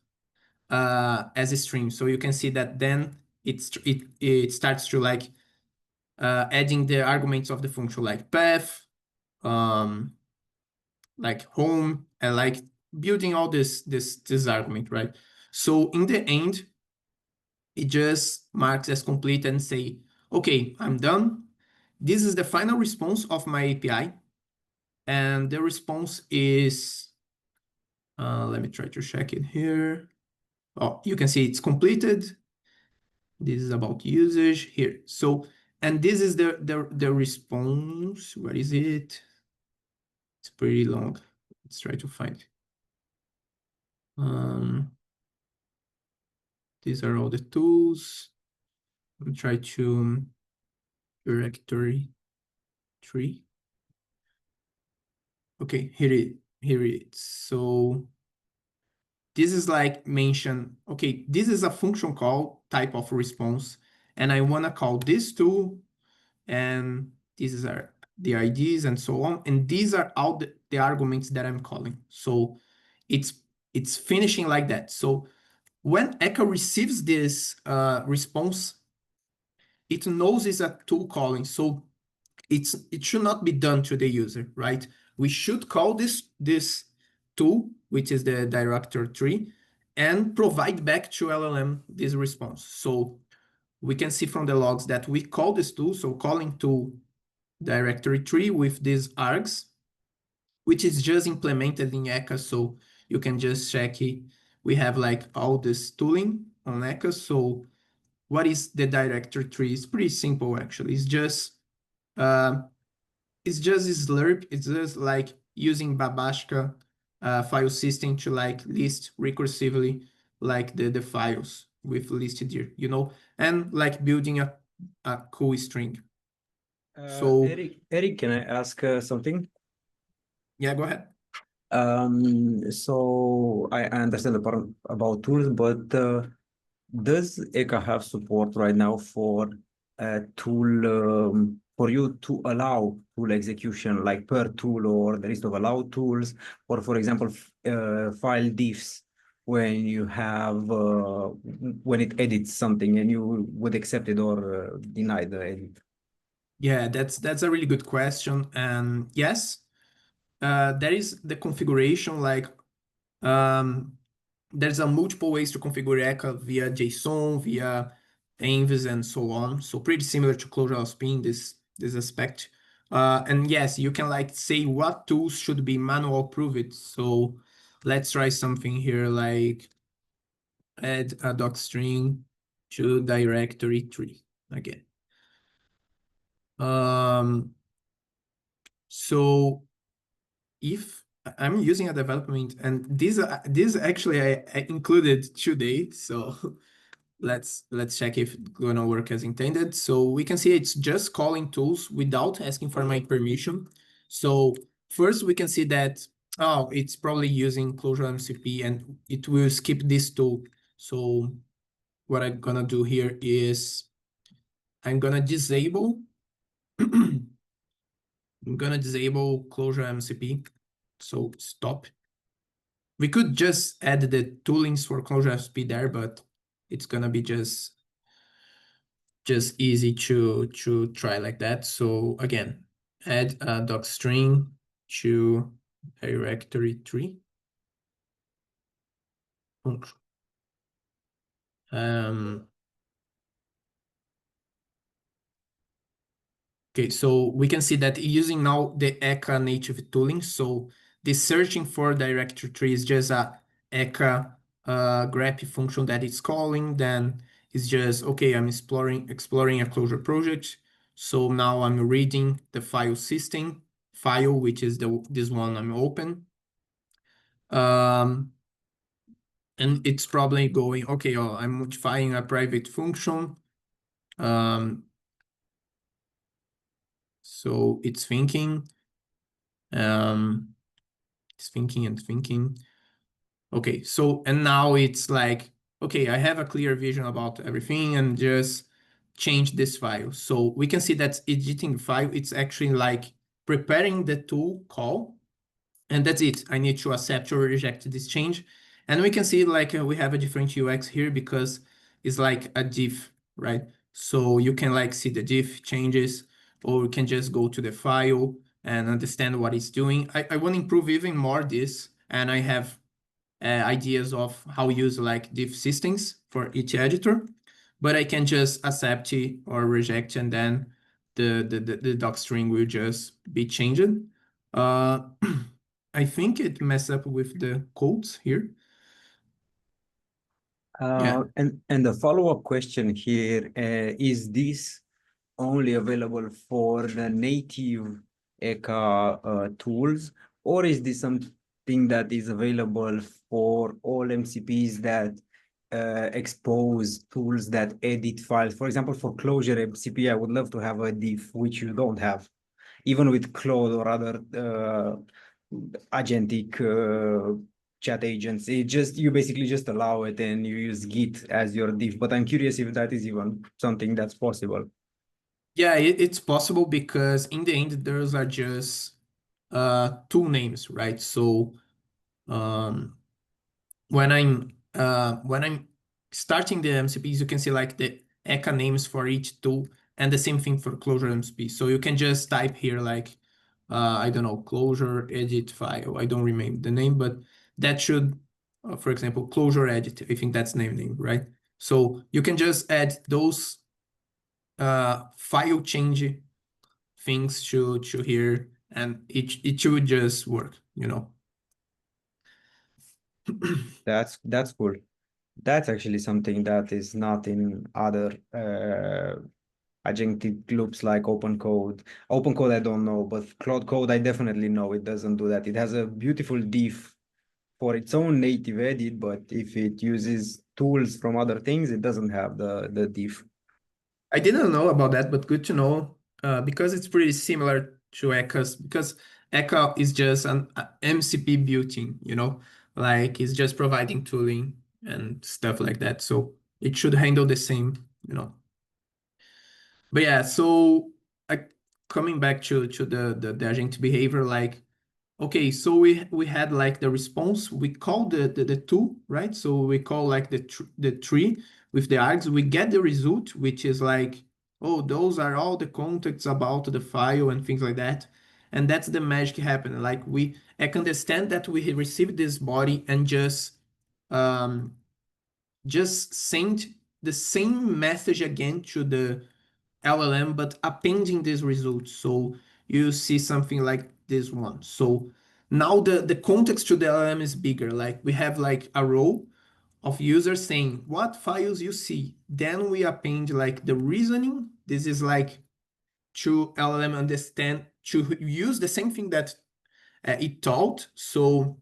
as a string. So you can see that then it starts to like adding the arguments of the function, like path, like home, and like building all this argument, right? So in the end, it just marks as complete and say, okay, I'm done. This is the final response of my API. And the response is, let me try to check it here. Oh, you can see it's completed. This is about usage here. So, and this is the response. Where is it? It's pretty long. Let's try to find it. These are all the tools. I'll try to directory tree. Okay, here it is. So this is like mention, okay, this is a function call type of response, and I want to call this tool, and these are the IDs and so on, and these are all the arguments that I'm calling. So it's finishing like that. So when ECA receives this response, it knows it's a tool calling. So it should not be done to the user, right? We should call this tool, which is the directory tree, and provide back to LLM this response. So we can see from the logs that we call this tool, so calling to directory tree with these args, which is just implemented in ECA. So you can just check it. We have like all this tooling on ECA. So what is the directory tree? It's pretty simple, actually. It's just Slurp. It's just like using Babashka file system to like list recursively like the files with listed here, and like building a cool string. So Eric, can I ask something? yeah, go ahead. So I understand the part about tools, but does ECA have support right now for a tool for you to allow tool execution, like per tool or the list of allowed tools, or for example, file diffs when you have when it edits something and you would accept it or deny the edit? Yeah, that's a really good question. And yes, there is the configuration, like there's a multiple ways to configure ECA via JSON, via envs, and so on. So pretty similar to Clojure-ai in this aspect. And yes, you can like say what tools should be manual approved. So let's try something here, like add a doc string to directory tree again. So if I'm using a development, and this actually I included today, so let's check if it's gonna work as intended. So we can see it's just calling tools without asking for my permission. So first we can see that, oh, it's probably using Clojure-ai-MCP and it will skip this tool. So what I'm gonna do here is I'm gonna disable Clojure-ai-MCP. So stop. We could just add the toolings for Clojure-ai-MCP there, but it's gonna be just easy to try like that. So again, add a doc string to directory tree function. Okay, so we can see that using now the ECA native tooling. So the searching for directory tree is just a ECA grep function that it's calling. Then it's just, okay, I'm exploring a Clojure project. So now I'm reading the file system file, which is this one I'm open. And it's probably going, okay, I'm modifying a private function. So it's thinking. It's thinking and thinking. Okay, so, and now it's like okay, I have a clear vision about everything and just change this file. So we can see that editing the file, it's actually like preparing the tool call, and that's it. I need to accept or reject this change. And we can see like we have a different UX here because it's like a diff, right? So you can like see the diff changes, or you can just go to the file and understand what it's doing. I want to improve even more this, and I have ideas of how use like diff systems for each editor, but I can just accept it or reject, and then the doc string will just be changed. Uh, I think it messed up with the codes here. Yeah. And the follow-up question here, is this only available for the native ECA tools, or is this something that is available for all MCPs that expose tools that edit files? For example, for Clojure MCP, I would love to have a diff, which you don't have, even with Claude or other agentic chat agents. It just, you basically just allow it and you use Git as your diff. But I'm curious if that is even something that's possible. Yeah, it's possible because in the end, those are just tool names, right? So um, when I'm starting the MCPs, you can see like the ECA names for each tool, and the same thing for Clojure MCP. So you can just type here like I don't know, Clojure edit file. I don't remember the name, but that should, for example, Clojure edit. I think that's name, right? So you can just add those file change things to here, and it should just work, you know. That's cool. That's actually something that is not in other agentic loops like OpenCode. OpenCode I don't know, but Cloud Code I definitely know it doesn't do that. It has a beautiful diff for its own native edit, but if it uses tools from other things, it doesn't have the diff. I didn't know about that, but good to know because it's pretty similar to ECA's, because ECA is just an MCP built-in, you know, like it's just providing tooling and stuff like that. So it should handle the same, you know. But yeah, so coming back to the agent behavior, like, okay, so we had like the response, we call the tool, right? So we call like the tree with the args, we get the result, which is like, oh, those are all the contacts about the file and things like that. And that's the magic happening. Like I can understand that we received this body and um, just send the same message again to the LLM, but appending this result. So you see something like this one. So now the context to the LLM is bigger. Like we have like a row of users saying what files you see. Then we append like the reasoning. This is like to LLM understand, to use the same thing that it taught. So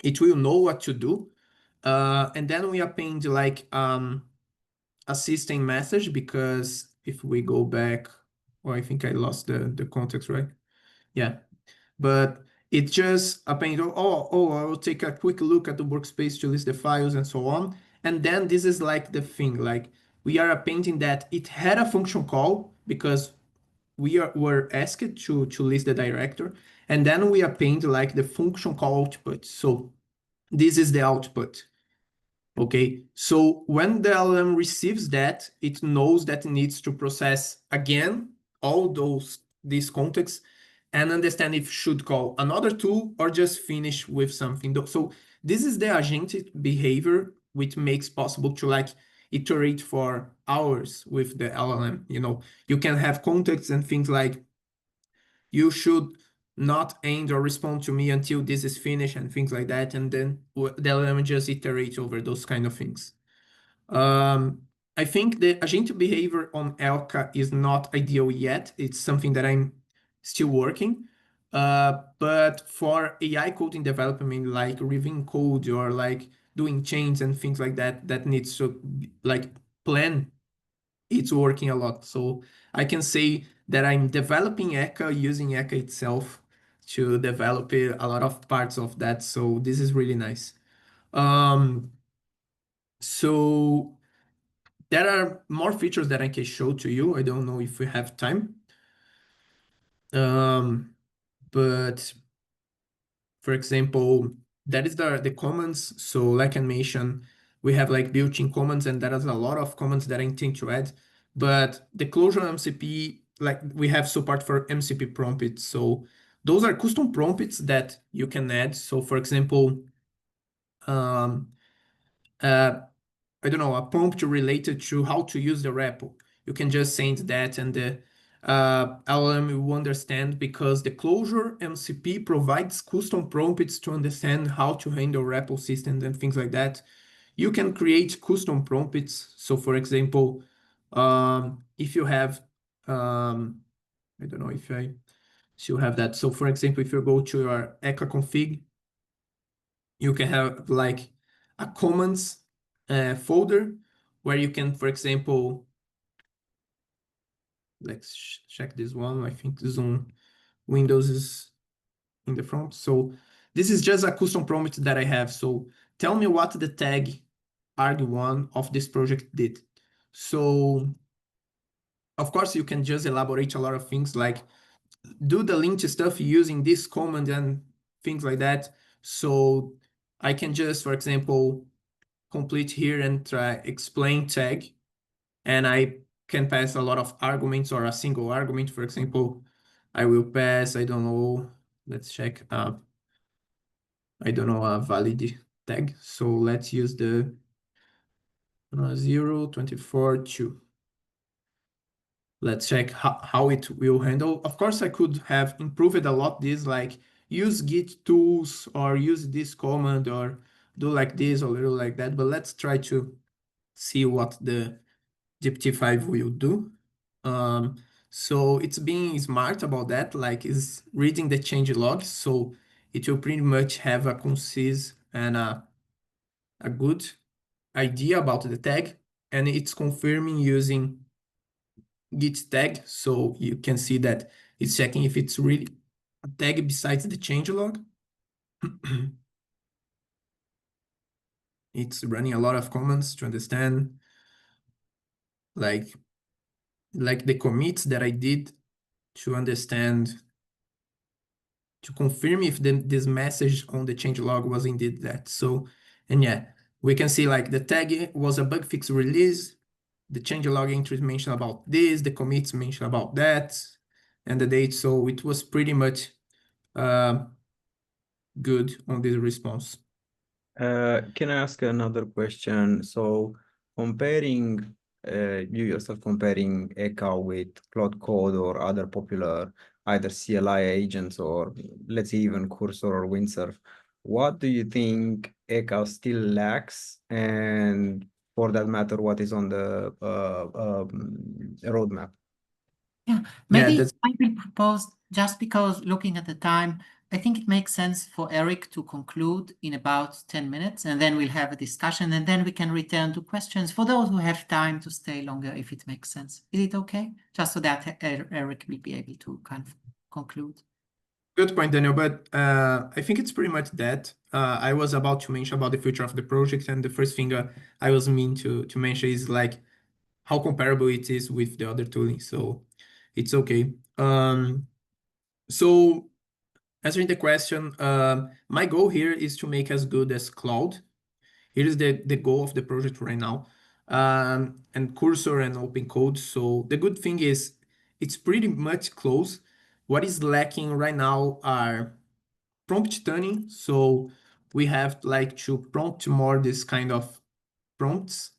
it will know what to do. And then we append like a system message, because if we go back, oh, I think I lost the context, right? Yeah, but it just append, I will take a quick look at the workspace to list the files and so on. And then this is like the thing, like we are appending that it had a function call because were asked to list the director, and then we append like the function call output. So this is the output. Okay, so when the LLM receives that, it knows that it needs to process again all these contexts and understand if it should call another tool or just finish with something. So this is the agentic behavior, which makes possible to like iterate for hours with the LLM. You know, you can have contexts and things like you should not end or respond to me until this is finished and things like that. And then the LLM just iterate over those kind of things. I think the agentic behavior on Elka is not ideal yet. It's something that I'm still working. But for AI coding development, like reviewing code or like doing change and things like that, that needs to like plan, it's working a lot. So I can say that I'm developing ECA using ECA itself to develop a lot of parts of that. So this is really nice. So there are more features that I can show to you. I don't know if we have time. But for example, that is the comments. So like I mentioned, we have like built-in comments, and there is a lot of comments that I intend to add. But the Clojure MCP, like we have support for MCP prompts. So those are custom prompts that you can add. So for example, I don't know, a prompt related to how to use the REPL. You can just send that, and the LLM will understand, because the Clojure MCP provides custom prompts to understand how to handle REPL systems and things like that. You can create custom prompts. So for example, if you have, I don't know if I still have that. So for example, if you go to your ECA config, you can have like a commands folder where you can, for example, let's check this one. I think Zoom Windows is in the front. So this is just a custom prompt that I have. So tell me what the tag arg1 of this project did. So of course you can just elaborate a lot of things, like do the lint stuff using this command and things like that. So I can just, for example, complete here and try explain tag, and I can pass a lot of arguments or a single argument. For example, I will pass, I don't know, let's check, I don't know, a valid tag. So let's use the 0, 24, 2. Let's check how it will handle. Of course, I could have improved a lot this, like use git tools or use this command or do like this or little like that. But let's try to see what the GPT-5 will do. So it's being smart about that, like is reading the change logs. So it will pretty much have a concise and a good idea about the tag, and it's confirming using git tag. So you can see that it's checking if it's really a tag besides the changelog. It's running a lot of commands to understand like the commits that I did, to understand, to confirm if this message on the changelog was indeed that. So, and yeah, we can see like the tag was a bug fix release, the changelog entries mentioned about this, the commits mentioned about that, and the date. So it was pretty much good on this response. Can I ask another question? So comparing, you yourself comparing ECA with Cloud Code or other popular either CLI agents, or let's say even Cursor or Windsurf, what do you think ECA still lacks? And for that matter, what is on the roadmap? Yeah, maybe that's- I will propose, just because looking at the time, I think it makes sense for Eric to conclude in about 10 minutes, and then we'll have a discussion, and then we can return to questions for those who have time to stay longer, if it makes sense. Is it okay? Just so that Eric will be able to kind of conclude. Good point, Daniel, but I think it's pretty much that. I was about to mention about the future of the project, and the first thing I was mean to mention is like how comparable it is with the other tooling. So it's okay. So answering the question, my goal here is to make as good as Cloud. Here is the goal of the project right now, and Cursor and Open Code. So the good thing is it's pretty much close. What is lacking right now are prompt tuning. So we have like to prompt more this kind of prompts,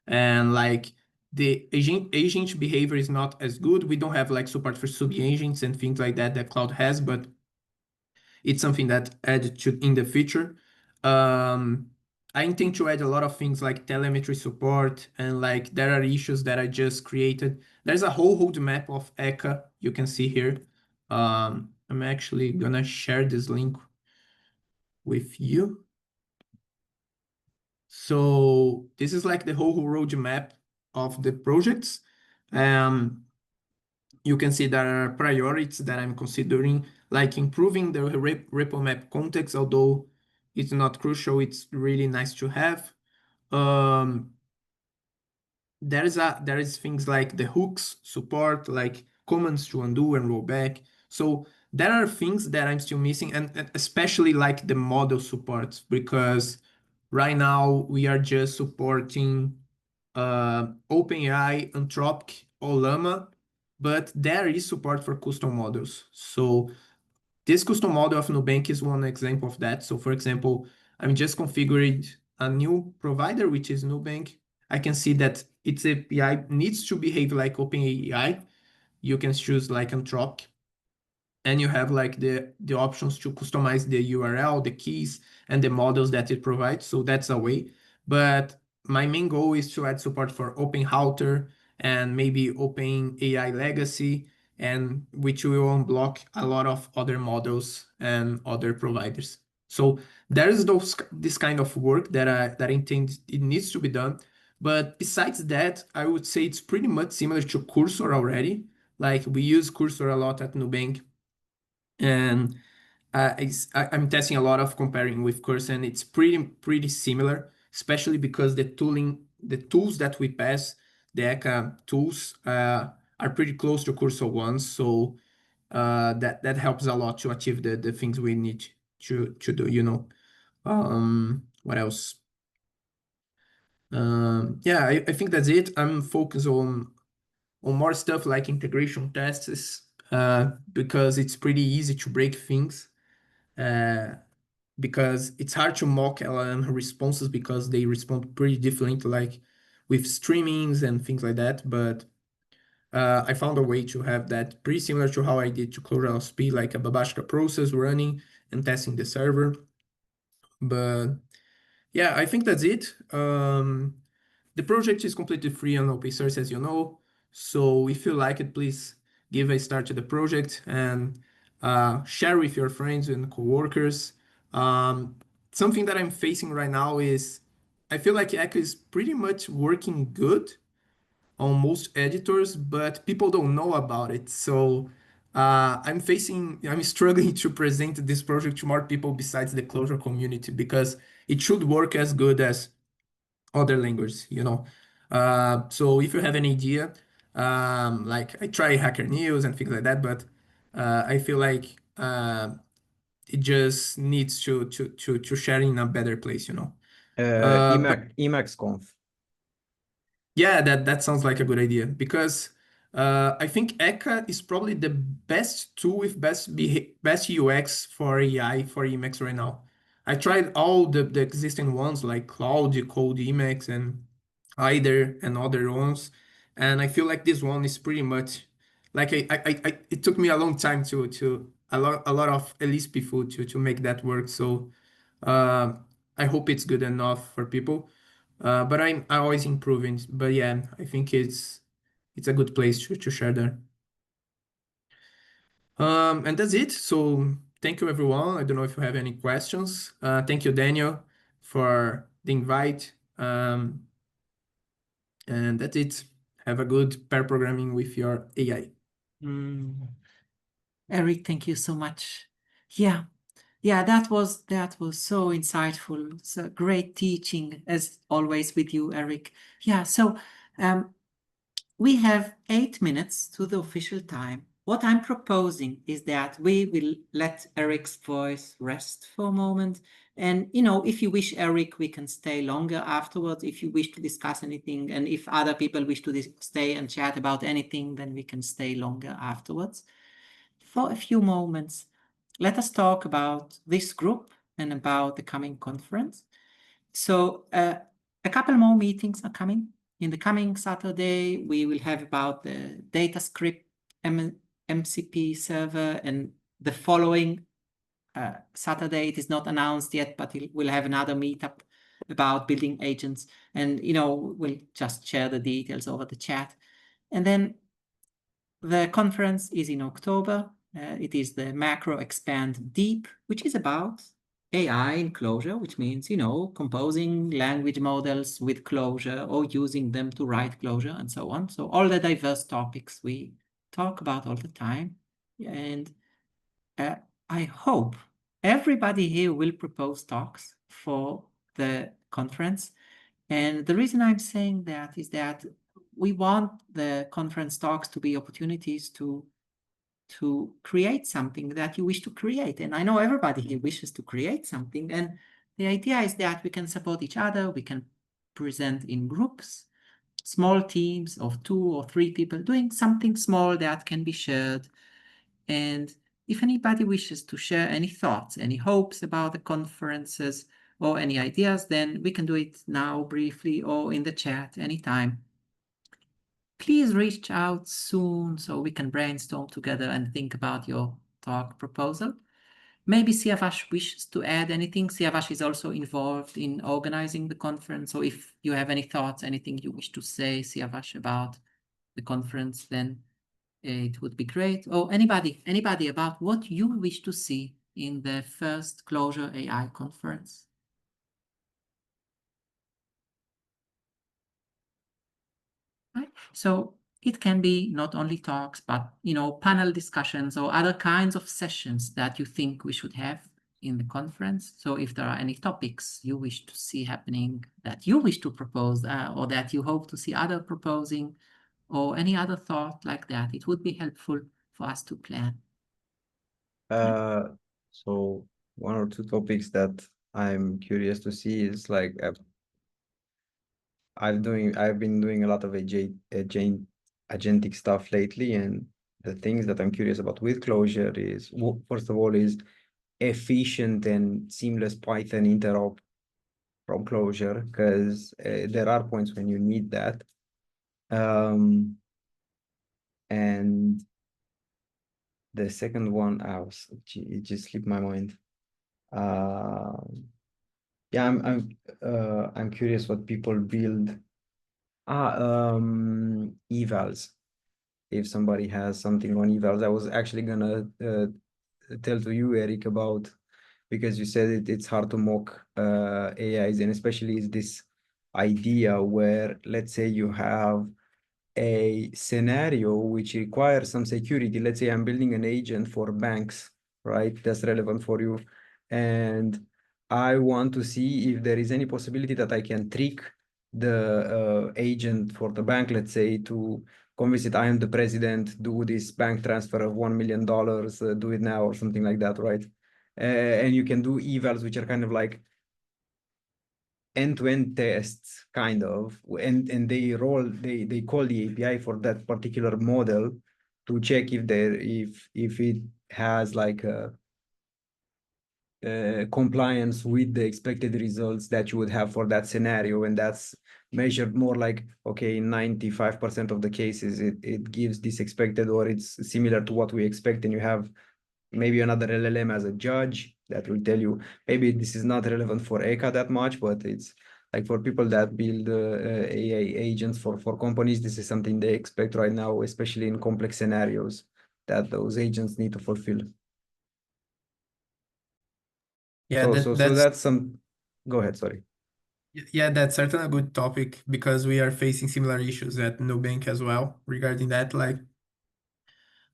and like the agent behavior is not as good. We don't have like support for sub agents and things like that that Cloud has, but it's something that added to in the future. I intend to add a lot of things like telemetry support, and like there are issues that I just created. There's a whole roadmap of ECA you can see here. I'm actually gonna share this link with you. So this is like the whole roadmap of the projects. You can see there are priorities that I'm considering, like improving the repo map context, although it's not crucial, it's really nice to have. there is things like the hooks support, like commands to undo and roll back. So there are things that I'm still missing, and especially like the model support, because right now we are just supporting OpenAI, Anthropic, or Llama, but there is support for custom models. So this custom model of Nubank is one example of that. So for example, I'm just configured a new provider, which is Nubank. I can see that its API needs to behave like OpenAI. You can choose like Anthropic, and you have like the options to customize the URL, the keys, and the models that it provides. So that's a way. But my main goal is to add support for OpenHauter and maybe OpenAI Legacy, and which will unblock a lot of other models and other providers. So there is this kind of work that I think it needs to be done. But besides that, I would say it's pretty much similar to Cursor already. Like we use Cursor a lot at Nubank, and I'm testing a lot of comparing with Cursor, and it's pretty similar, especially because the tools that we pass, the ECA tools, are pretty close to Cursor ones. So that helps a lot to achieve the things we need to do, you know. What else? Yeah, I think that's it. I'm focused on more stuff like integration tests, because it's pretty easy to break things. Because it's hard to mock LLM responses because they respond pretty different, like with streamings and things like that. But I found a way to have that pretty similar to how I did to ClojureLSP, like a Babashka process running and testing the server. But yeah, I think that's it. The project is completely free and open source, as you know. So if you like it, please give a start to the project and share with your friends and coworkers. Something that I'm facing right now is I feel like ECA is pretty much working good on most editors, but people don't know about it. So I'm struggling to present this project to more people besides the Clojure community, because it should work as good as other languages, you know. So if you have an idea, like I try Hacker News and things like that, but I feel like it just needs to share in a better place, you know. Emacsconf. Yeah, that sounds like a good idea, because I think ECA is probably the best tool with best UX for AI for Emacs right now. I tried all the existing ones like Cloud, Code Emacs, and IDER and other ones, and I feel like this one is pretty much like it took me a long time to a lot of at least people to make that work. So uh, I hope it's good enough for people. But I'm always improving. But yeah, I think it's a good place to share there. And that's it. So thank you, everyone. I don't know if you have any questions. Thank you, Daniel, for the invite. And that's it. Have a good pair programming with your AI. Eric, thank you so much. Yeah, that was so insightful. So great teaching as always with you, Eric. Yeah, so we have 8 minutes to the official time. What I'm proposing is that we will let Eric's voice rest for a moment. And, you know, if you wish, Eric, we can stay longer afterwards if you wish to discuss anything. And if other people wish to stay and chat about anything, then we can stay longer afterwards. For a few moments, let us talk about this group and about the coming conference. So a couple more meetings are coming. In the coming Saturday, we will have about the DataScript MCP server, and the following Saturday, it is not announced yet, but we'll have another meetup about building agents, and we'll just share the details over the chat. And then the conference is in October. It is the Macro Expand Deep, which is about AI in Clojure, which means, composing language models with Clojure or using them to write Clojure and so on. So all the diverse topics we talk about all the time. And I hope everybody here will propose talks for the conference. And the reason I'm saying that is that we want the conference talks to be opportunities to create something that you wish to create. And I know everybody here wishes to create something. And the idea is that we can support each other. We can present in groups, small teams of 2 or 3 people doing something small that can be shared. And if anybody wishes to share any thoughts, any hopes about the conferences or any ideas, then we can do it now briefly or in the chat anytime. Please reach out soon so we can brainstorm together and think about your talk proposal. Maybe Siavash wishes to add anything. Siavash is also involved in organizing the conference. So if you have any thoughts, anything you wish to say, Siavash, about the conference, then it would be great. Or anybody about what you wish to see in the first Clojure AI conference. Right? So it can be not only talks, but panel discussions or other kinds of sessions that you think we should have in the conference. So if there are any topics you wish to see happening, that you wish to propose, or that you hope to see other proposing, or any other thought like that, it would be helpful for us to plan. So 1 or 2 topics that I'm curious to see is like I've been doing a lot of agentic stuff lately, and the things that I'm curious about with Clojure is, first of all, is efficient and seamless Python interop from Clojure, because there are points when you need that. And the second one, it just slipped my mind. Yeah, I'm curious what people build. Evals. If somebody has something on evals, I was actually gonna tell to you, Eric, about, because you said it's hard to mock AIs, and especially is this idea where, let's say you have a scenario which requires some security. Let's say I'm building an agent for banks, right? That's relevant for you. And I want to see if there is any possibility that I can trick the agent for the bank, let's say, to convince it, I am the president, do this bank transfer of $1 million, do it now, or something like that, right? And you can do evals, which are kind of like end-to-end tests, kind of, and they call the API for that particular model to check if it has like a compliance with the expected results that you would have for that scenario, and that's measured more like, okay, in 95% of the cases it gives this expected, or it's similar to what we expect, and you have maybe another LLM as a judge that will tell you, maybe this is not relevant for ECA that much, but it's like for people that build AI agents for companies, this is something they expect right now, especially in complex scenarios that those agents need to fulfill. Yeah, So that's some, go ahead, sorry. Yeah, that's certainly a good topic, because we are facing similar issues at Nubank as well regarding that, like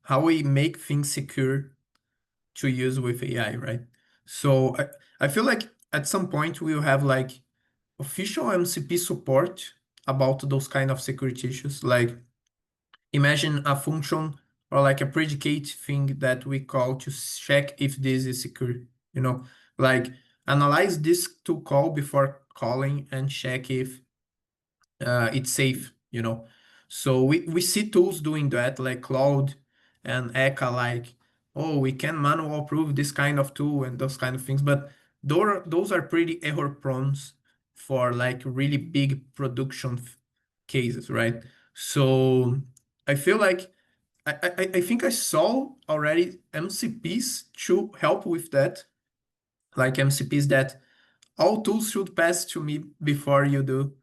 how we make things secure to use with AI, right? So I feel like at some point we will have like official MCP support about those kind of security issues. Like imagine a function or like a predicate thing that we call to check if this is secure, like analyze this to call before calling and check if it's safe. So we see tools doing that, like Cloud and ECA, like, oh, we can manual approve this kind of tool and those kind of things, but those are pretty error prone for like really big production cases, right? So I feel like I think I saw already MCPs to help with that, like MCPs that all tools should pass to me before you do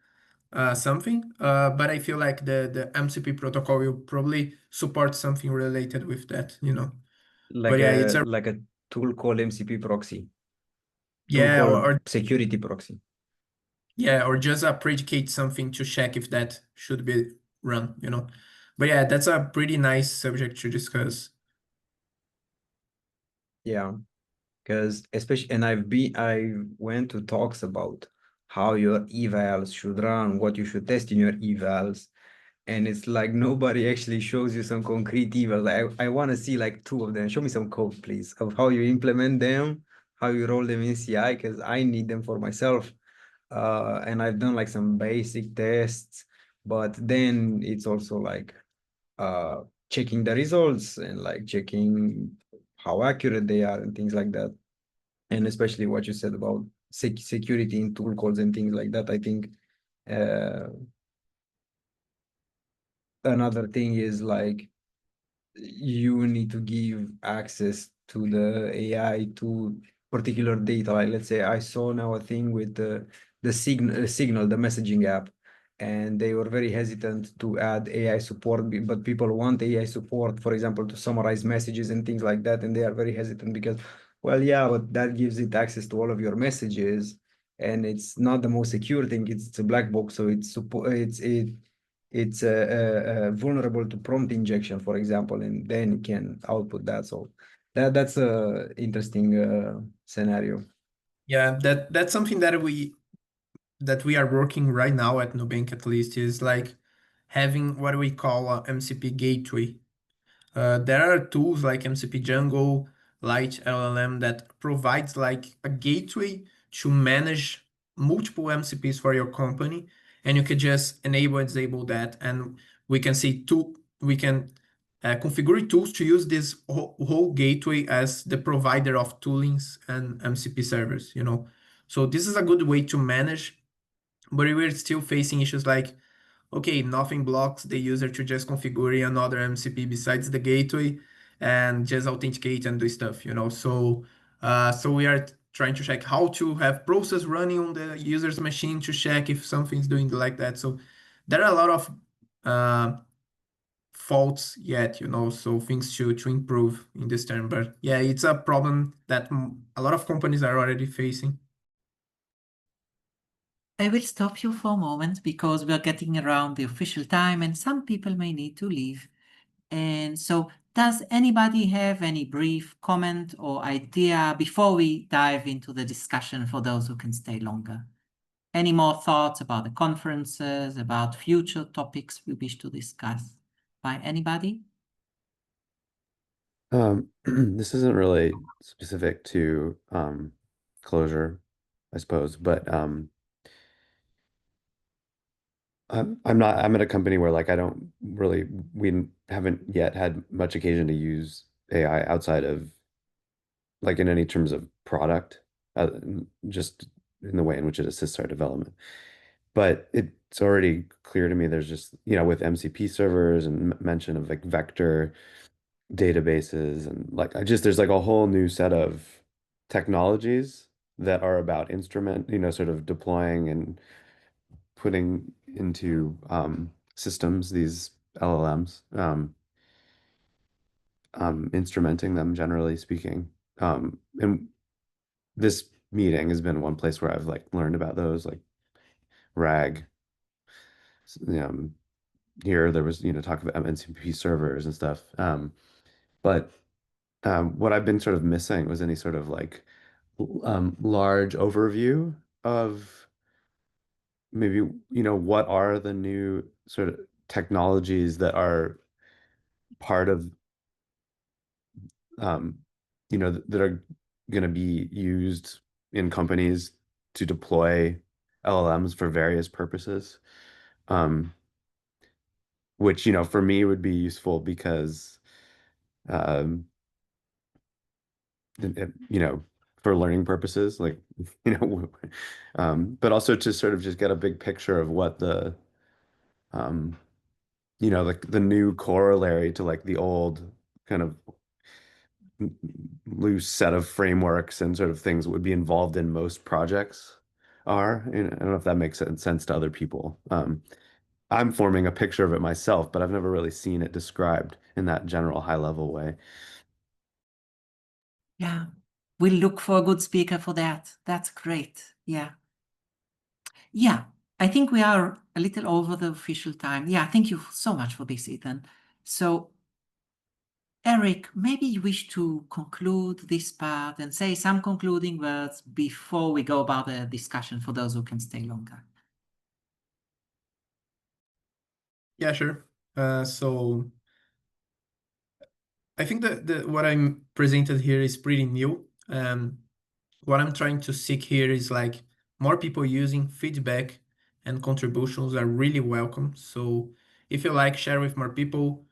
something. But I feel like the MCP protocol will probably support something related with that, Like But yeah, it's a tool called MCP proxy. Tool yeah, called or security proxy. yeah, or just a predicate something to check if that should be run, But yeah, that's a pretty nice subject to discuss. Yeah, because especially, and I went to talks about how your evals should run, what you should test in your evals. And it's like nobody actually shows you some concrete evals. I want to see like 2 of them. Show me some code, please, of how you implement them, how you roll them in CI, because I need them for myself. And I've done like some basic tests, but then it's also like checking the results and like checking how accurate they are and things like that. And especially what you said about security in tool calls and things like that. I think another thing is like you need to give access to the AI to particular data. Like let's say I saw now a thing with the Signal, the messaging app, and they were very hesitant to add AI support, but people want AI support, for example, to summarize messages and things like that, and they are very hesitant because, well, yeah, but that gives it access to all of your messages, and it's not the most secure thing. It's a black box, so it's vulnerable to prompt injection, for example, and then it can output that. So that's a interesting scenario. Yeah, that's something that we are working right now at Nubank, at least, is like having what we call a MCP gateway. There are tools like MCP Jungle, Light LLM that provides like a gateway to manage multiple MCPs for your company, and you can just enable and disable that, and we can configure tools to use this whole gateway as the provider of toolings and MCP servers, you know. So this is a good way to manage, but we're still facing issues like, okay, nothing blocks the user to just configure another MCP besides the gateway and just authenticate and do stuff, you know. So we are trying to check how to have process running on the user's machine to check if something's doing like that. So there are a lot of faults yet, you know, so things to improve in this term. But yeah, it's a problem that a lot of companies are already facing. I will stop you for a moment because we are getting around the official time and some people may need to leave. And so does anybody have any brief comment or idea before we dive into the discussion for those who can stay longer? Any more thoughts about the conferences, about future topics we wish to discuss by anybody? This isn't really specific to Clojure, I suppose, but I'm at a company where like we haven't yet had much occasion to use AI outside of like in any terms of product, just in the way in which it assists our development. But it's already clear to me there's just, with MCP servers and mention of like vector databases and like there's like a whole new set of technologies that are about instrument, sort of deploying and putting into systems these LLMs, instrumenting them, generally speaking. And this meeting has been one place where I've like learned about those, like RAG. Here there was, talk about MCP servers and stuff. But what I've been sort of missing was any sort of like large overview of maybe, what are the new sort of technologies that are part of, that are going to be used in companies to deploy LLMs for various purposes. Which, for me would be useful because, um, for learning purposes, like, but also to sort of just get a big picture of what um, like the new corollary to like the old kind of loose set of frameworks and sort of things that would be involved in most projects are. And I don't know if that makes sense to other people. I'm forming a picture of it myself, but I've never really seen it described in that general high level way. Yeah, we'll look for a good speaker for that. That's great. Yeah. Yeah, I think we are a little over the official time. Yeah, thank you so much for this, Ethan. So Eric, maybe you wish to conclude this part and say some concluding words before we go about the discussion for those who can stay longer. Yeah, sure. So I think that what I'm presented here is pretty new. What I'm trying to seek here is like more people using feedback, and contributions are really welcome. So if you like, share with more people,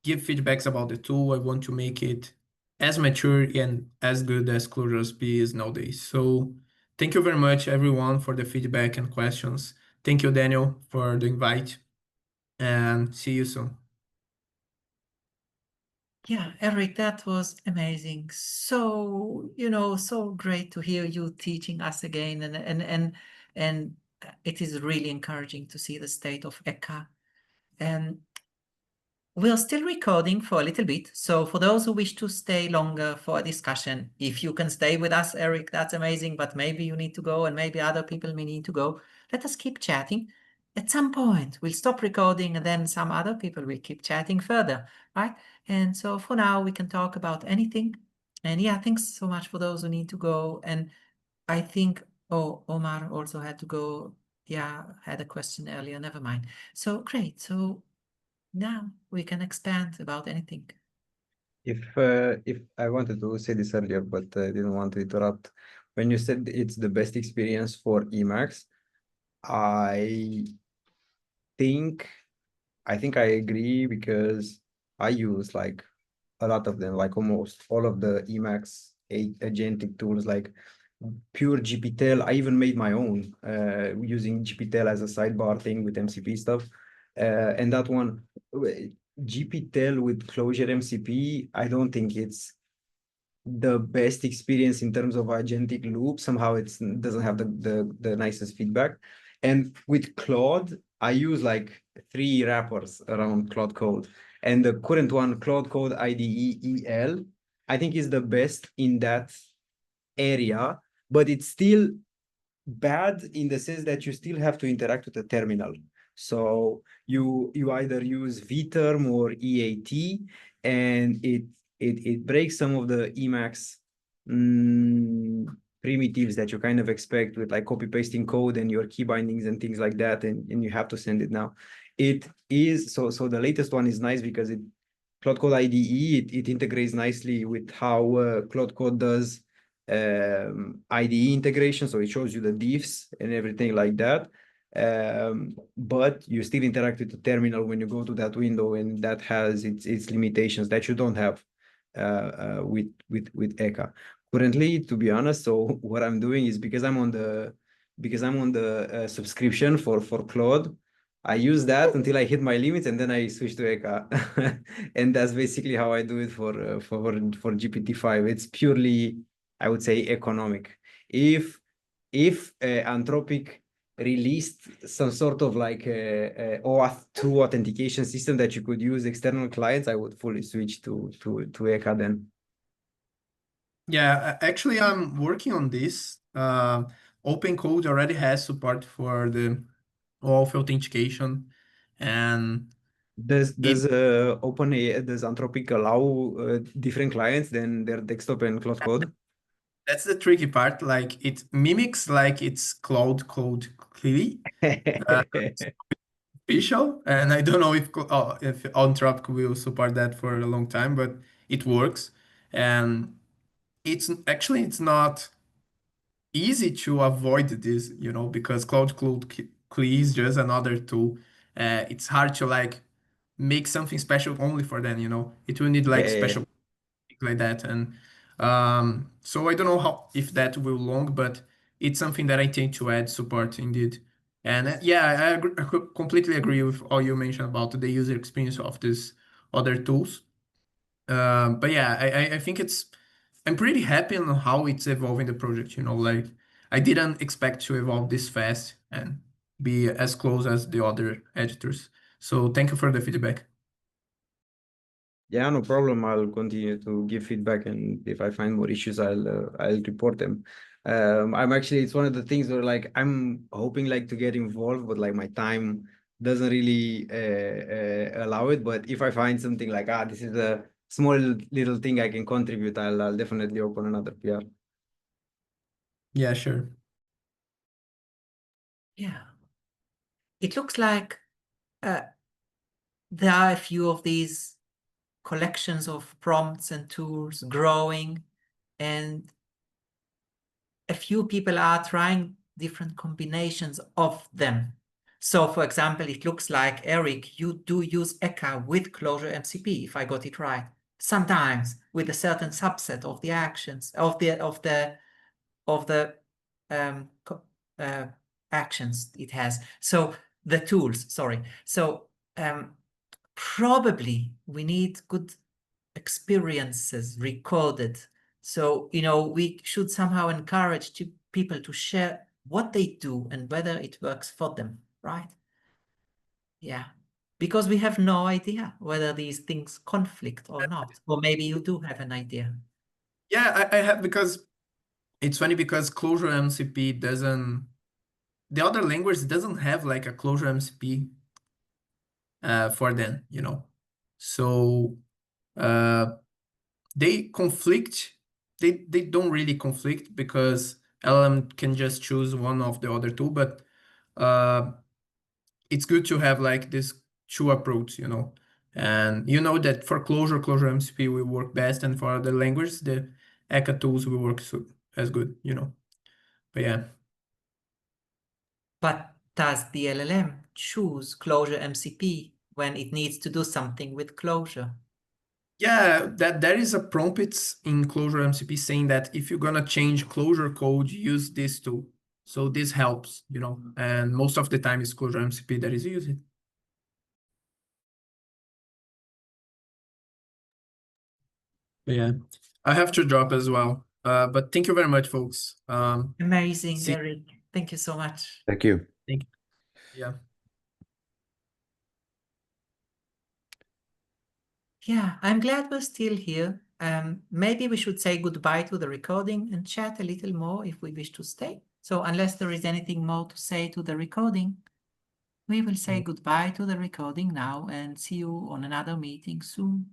give feedbacks about the tool. I want to make it as mature and as good as Clojure-ai is nowadays. So thank you very much, everyone, for the feedback and questions. Thank you, Daniel, for the invite, and see you soon. Yeah, Eric, that was amazing. So, so great to hear you teaching us again, and it is really encouraging to see the state of ECA. And we're still recording for a little bit. So for those who wish to stay longer for a discussion, if you can stay with us, Eric, that's amazing, but maybe you need to go and maybe other people may need to go. Let us keep chatting. At some point, we'll stop recording and then some other people will keep chatting further, right? And so for now, we can talk about anything. And yeah, thanks so much for those who need to go. And I think, oh, Omar also had to go. Yeah, had a question earlier, never mind. So great. So now we can expand about anything. If I wanted to say this earlier, but I didn't want to interrupt. When you said it's the best experience for Emacs, I think I agree, because I use like a lot of them, like almost all of the Emacs agentic tools, like pure GPTel. I even made my own using GPTel as a sidebar thing with MCP stuff. And that one, GPTel with Clojure MCP, I don't think it's the best experience in terms of agentic loop. Somehow it doesn't have the nicest feedback. And with Claude, I use like 3 wrappers around Claude Code. And the current one, Claude Code IDE EL, I think is the best in that area, but it's still bad in the sense that you still have to interact with the terminal. So you either use vterm or EAT, and it breaks some of the Emacs primitives that you kind of expect with like copy pasting code and your key bindings and things like that, and you have to send it now. It is so the latest one is nice because Cloud Code IDE, it integrates nicely with how Cloud Code does IDE integration, so it shows you the diffs and everything like that. But you still interact with the terminal when you go to that window, and that has its limitations that you don't have with ECA. Currently, to be honest, so what I'm doing is because I'm on the subscription for Claude, I use that until I hit my limits, and then I switch to ECA. And that's basically how I do it for GPT-5. It's purely, I would say, economic. If Anthropic released some sort of like a OAuth 2 authentication system that you could use external clients, I would fully switch to ECA then. Yeah, actually, I'm working on this. Open Code already has support for the OAuth authentication, and Does Anthropic allow different clients than their desktop and Cloud Code? that's the tricky part. Like it mimics like it's Cloud Code CLI, official, and I don't know if Anthropic will support that for a long time, but it works, and it's not easy to avoid this, because Cloud Code CLI is just another tool. It's hard to like make something special only for them. It will need like special like that, and so I don't know if that will long, but it's something that I think to add support indeed. And yeah, I completely agree with all you mentioned about the user experience of these other tools. But yeah, I think I'm pretty happy on how it's evolving the project. Like I didn't expect to evolve this fast and be as close as the other editors. So thank you for the feedback. Yeah, no problem. I'll continue to give feedback, and if I find more issues, I'll report them. It's one of the things where like I'm hoping like to get involved, but like my time doesn't really allow it. But if I find something like, this is a small little thing I can contribute, I'll definitely open another PR. Yeah, sure. Yeah. It looks like there are a few of these collections of prompts and tools growing, and a few people are trying different combinations of them. So for example, it looks like, Eric, you do use ECA with Clojure MCP, if I got it right. Sometimes with a certain subset of the actions, of the actions it has. So the tools, sorry. So probably we need good experiences recorded. So, we should somehow encourage people to share what they do and whether it works for them, right? Yeah, because we have no idea whether these things conflict or not. Or maybe you do have an idea. Yeah, I have, because it's funny because Clojure MCP doesn't, the other language doesn't have like a Clojure MCP for them, So they conflict. They don't really conflict because LLM can just choose one of the other two, but it's good to have like this two approach, And that for Clojure MCP will work best, and for other languages, the ECA tools will work as good, But yeah. But does the LLM choose Clojure MCP when it needs to do something with Clojure? Yeah, that there is a prompt in Clojure MCP saying that if you're gonna change Clojure code, use this tool. So this helps, and most of the time it's Clojure MCP that is used. But yeah, I have to drop as well. But thank you very much, folks. Amazing, Eric. Thank you so much. Thank you. Thank you. Yeah. Yeah, I'm glad we're still here. Maybe we should say goodbye to the recording and chat a little more if we wish to stay. So unless there is anything more to say to the recording, we will say goodbye to the recording now and see you on another meeting soon.